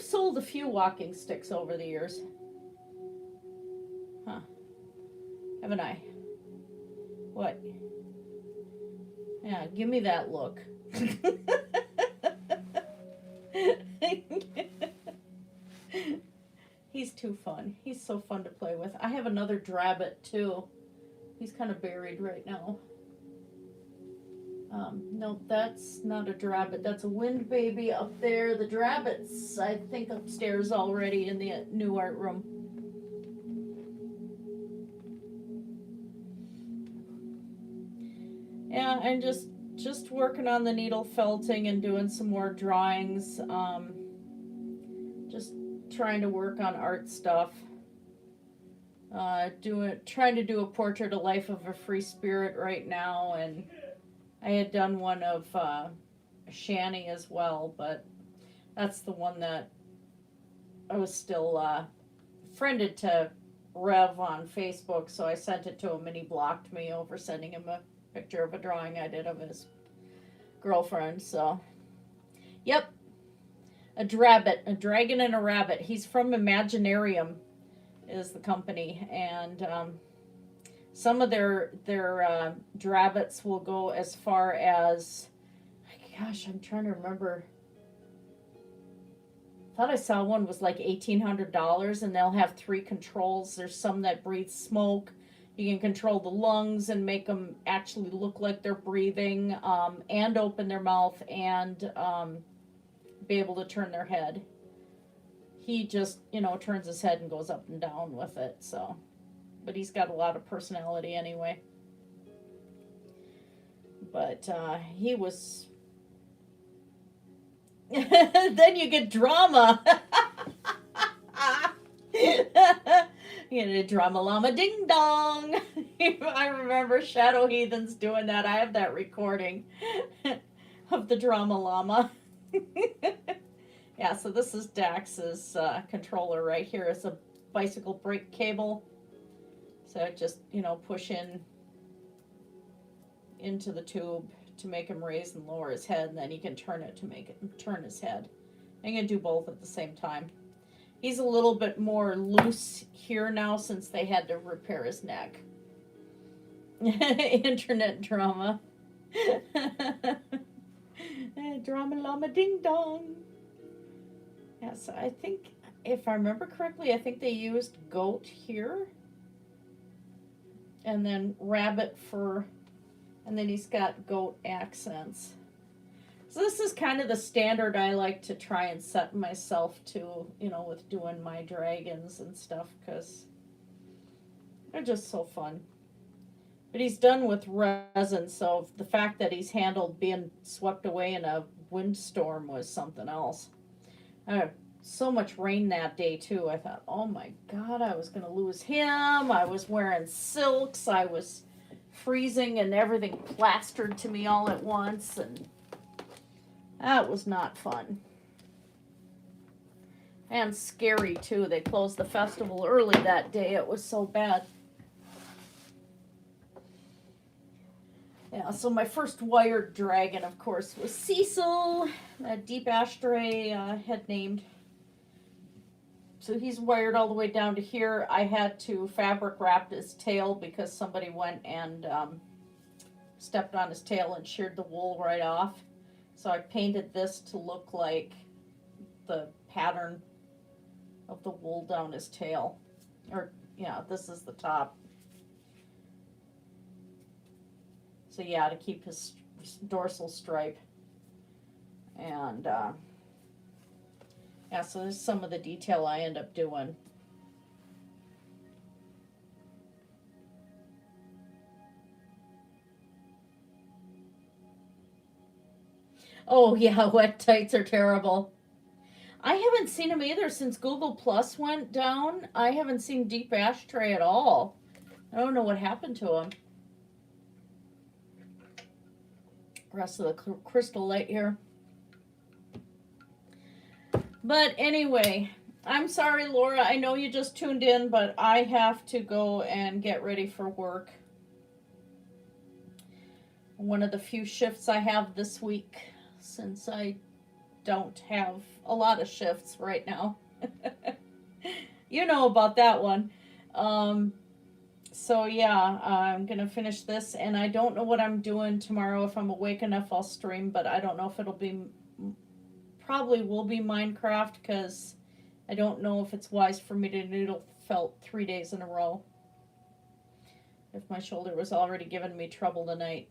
sold a few walking sticks over the years. Huh. Haven't I? What? Yeah, give me that look. He's too fun. He's so fun to play with. I have another drabbit too. He's kind of buried right now. No, that's not a drabbit. That's a wind baby up there. The drabbit's, I think, upstairs already in the new art room. Yeah, I'm just working on the needle felting and doing some more drawings. Just trying to work on art stuff. Trying to do a portrait of life of a free spirit right now, and I had done one of Shani as well, but that's the one that I was still friended to Rev on Facebook, so I sent it to him and he blocked me over sending him a picture of a drawing I did of his girlfriend. So, yep, a drabbit, a dragon and a rabbit. He's from Imaginarium is the company, and some of their drabbits will go as far as, gosh, I'm trying to remember. I thought I saw one was like $1,800, and they'll have 3 controls. There's some that breathe smoke. You can control the lungs and make them actually look like they're breathing, and open their mouth and be able to turn their head. He just, turns his head and goes up and down with it, so. But he's got a lot of personality anyway. But he was... Then you get drama. You get a drama llama ding dong. I remember Shadow Heathens doing that. I have that recording of the drama llama. Yeah, so this is Dax's controller right here. It's a bicycle brake cable. So just, push into the tube to make him raise and lower his head, and then you can turn it to make it turn his head. I'm going to do both at the same time. He's a little bit more loose here now since they had to repair his neck. Internet drama. Drama llama ding dong. Yeah, so I think if I remember correctly, I think they used goat here. And then rabbit fur. And then he's got goat accents. So this is kind of the standard I like to try and set myself to, you know, with doing my dragons and stuff, because they're just so fun. But he's done with resin, so the fact that he's handled being swept away in a windstorm was something else. I had so much rain that day, too. I thought, oh my God, I was going to lose him. I was wearing silks. I was freezing and everything plastered to me all at once, and that was not fun. And scary, too. They closed the festival early that day. It was so bad. Yeah, so my first wired dragon, of course, was Cecil, that Deep Ashtray had named. So he's wired all the way down to here. I had to fabric wrap his tail because somebody went and stepped on his tail and sheared the wool right off. So I painted this to look like the pattern of the wool down his tail. Or, yeah, this is the top. So yeah, to keep his dorsal stripe. And yeah, so there's some of the detail I end up doing. Oh yeah, wet tights are terrible. I haven't seen them either since Google Plus went down. I haven't seen Deep Ashtray at all. I don't know what happened to him. Rest of the crystal light here. But anyway, I'm sorry, Laura. I know you just tuned in, but I have to go and get ready for work. One of the few shifts I have this week, since I don't have a lot of shifts right now. You know about that one. So yeah, I'm going to finish this, and I don't know what I'm doing tomorrow. If I'm awake enough, I'll stream, but I don't know if it'll be, probably will be Minecraft, because I don't know if it's wise for me to noodle felt 3 days in a row. If my shoulder was already giving me trouble tonight.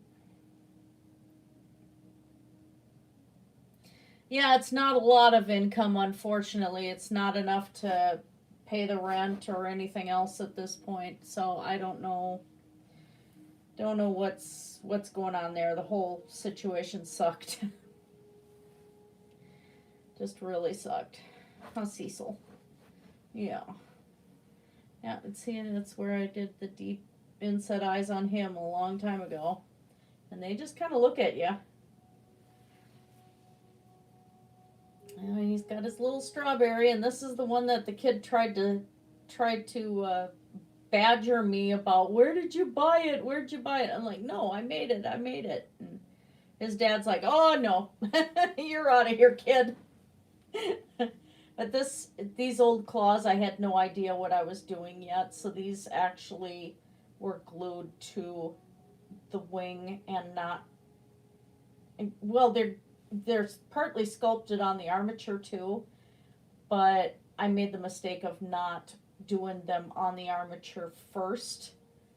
Yeah, it's not a lot of income, unfortunately. It's not enough to pay the rent or anything else at this point, so I don't know what's going on there. The whole situation sucked. Just really sucked. Huh, Cecil? Yeah, and see, that's where I did the deep inset eyes on him a long time ago, and they just kind of look at you. And he's got his little strawberry, and this is the one that the kid tried to badger me about. Where did you buy it? Where'd you buy it? I'm like, no, I made it. And his dad's like, oh no, you're out of here, kid. But these old claws, I had no idea what I was doing yet. So these actually were glued to the wing and not. Well, they're partly sculpted on the armature too, but I made the mistake of not doing them on the armature first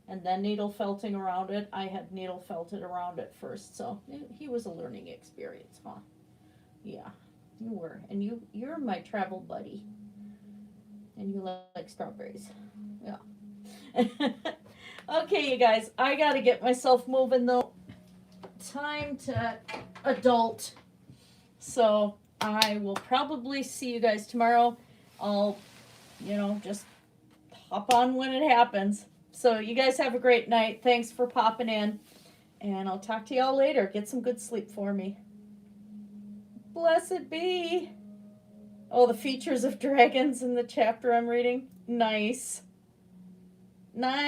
and then needle felting around it. I had needle felted around it first, so he was a learning experience, huh? Yeah, you were. And you're my travel buddy. And you like strawberries. Yeah. Okay, you guys, I gotta get myself moving though. Time to adult. So I will probably see you guys tomorrow. I'll, just hop on when it happens. So you guys have a great night. Thanks for popping in. And I'll talk to y'all later. Get some good sleep for me. Blessed be. Oh, the features of dragons in the chapter I'm reading. Nice. Nice.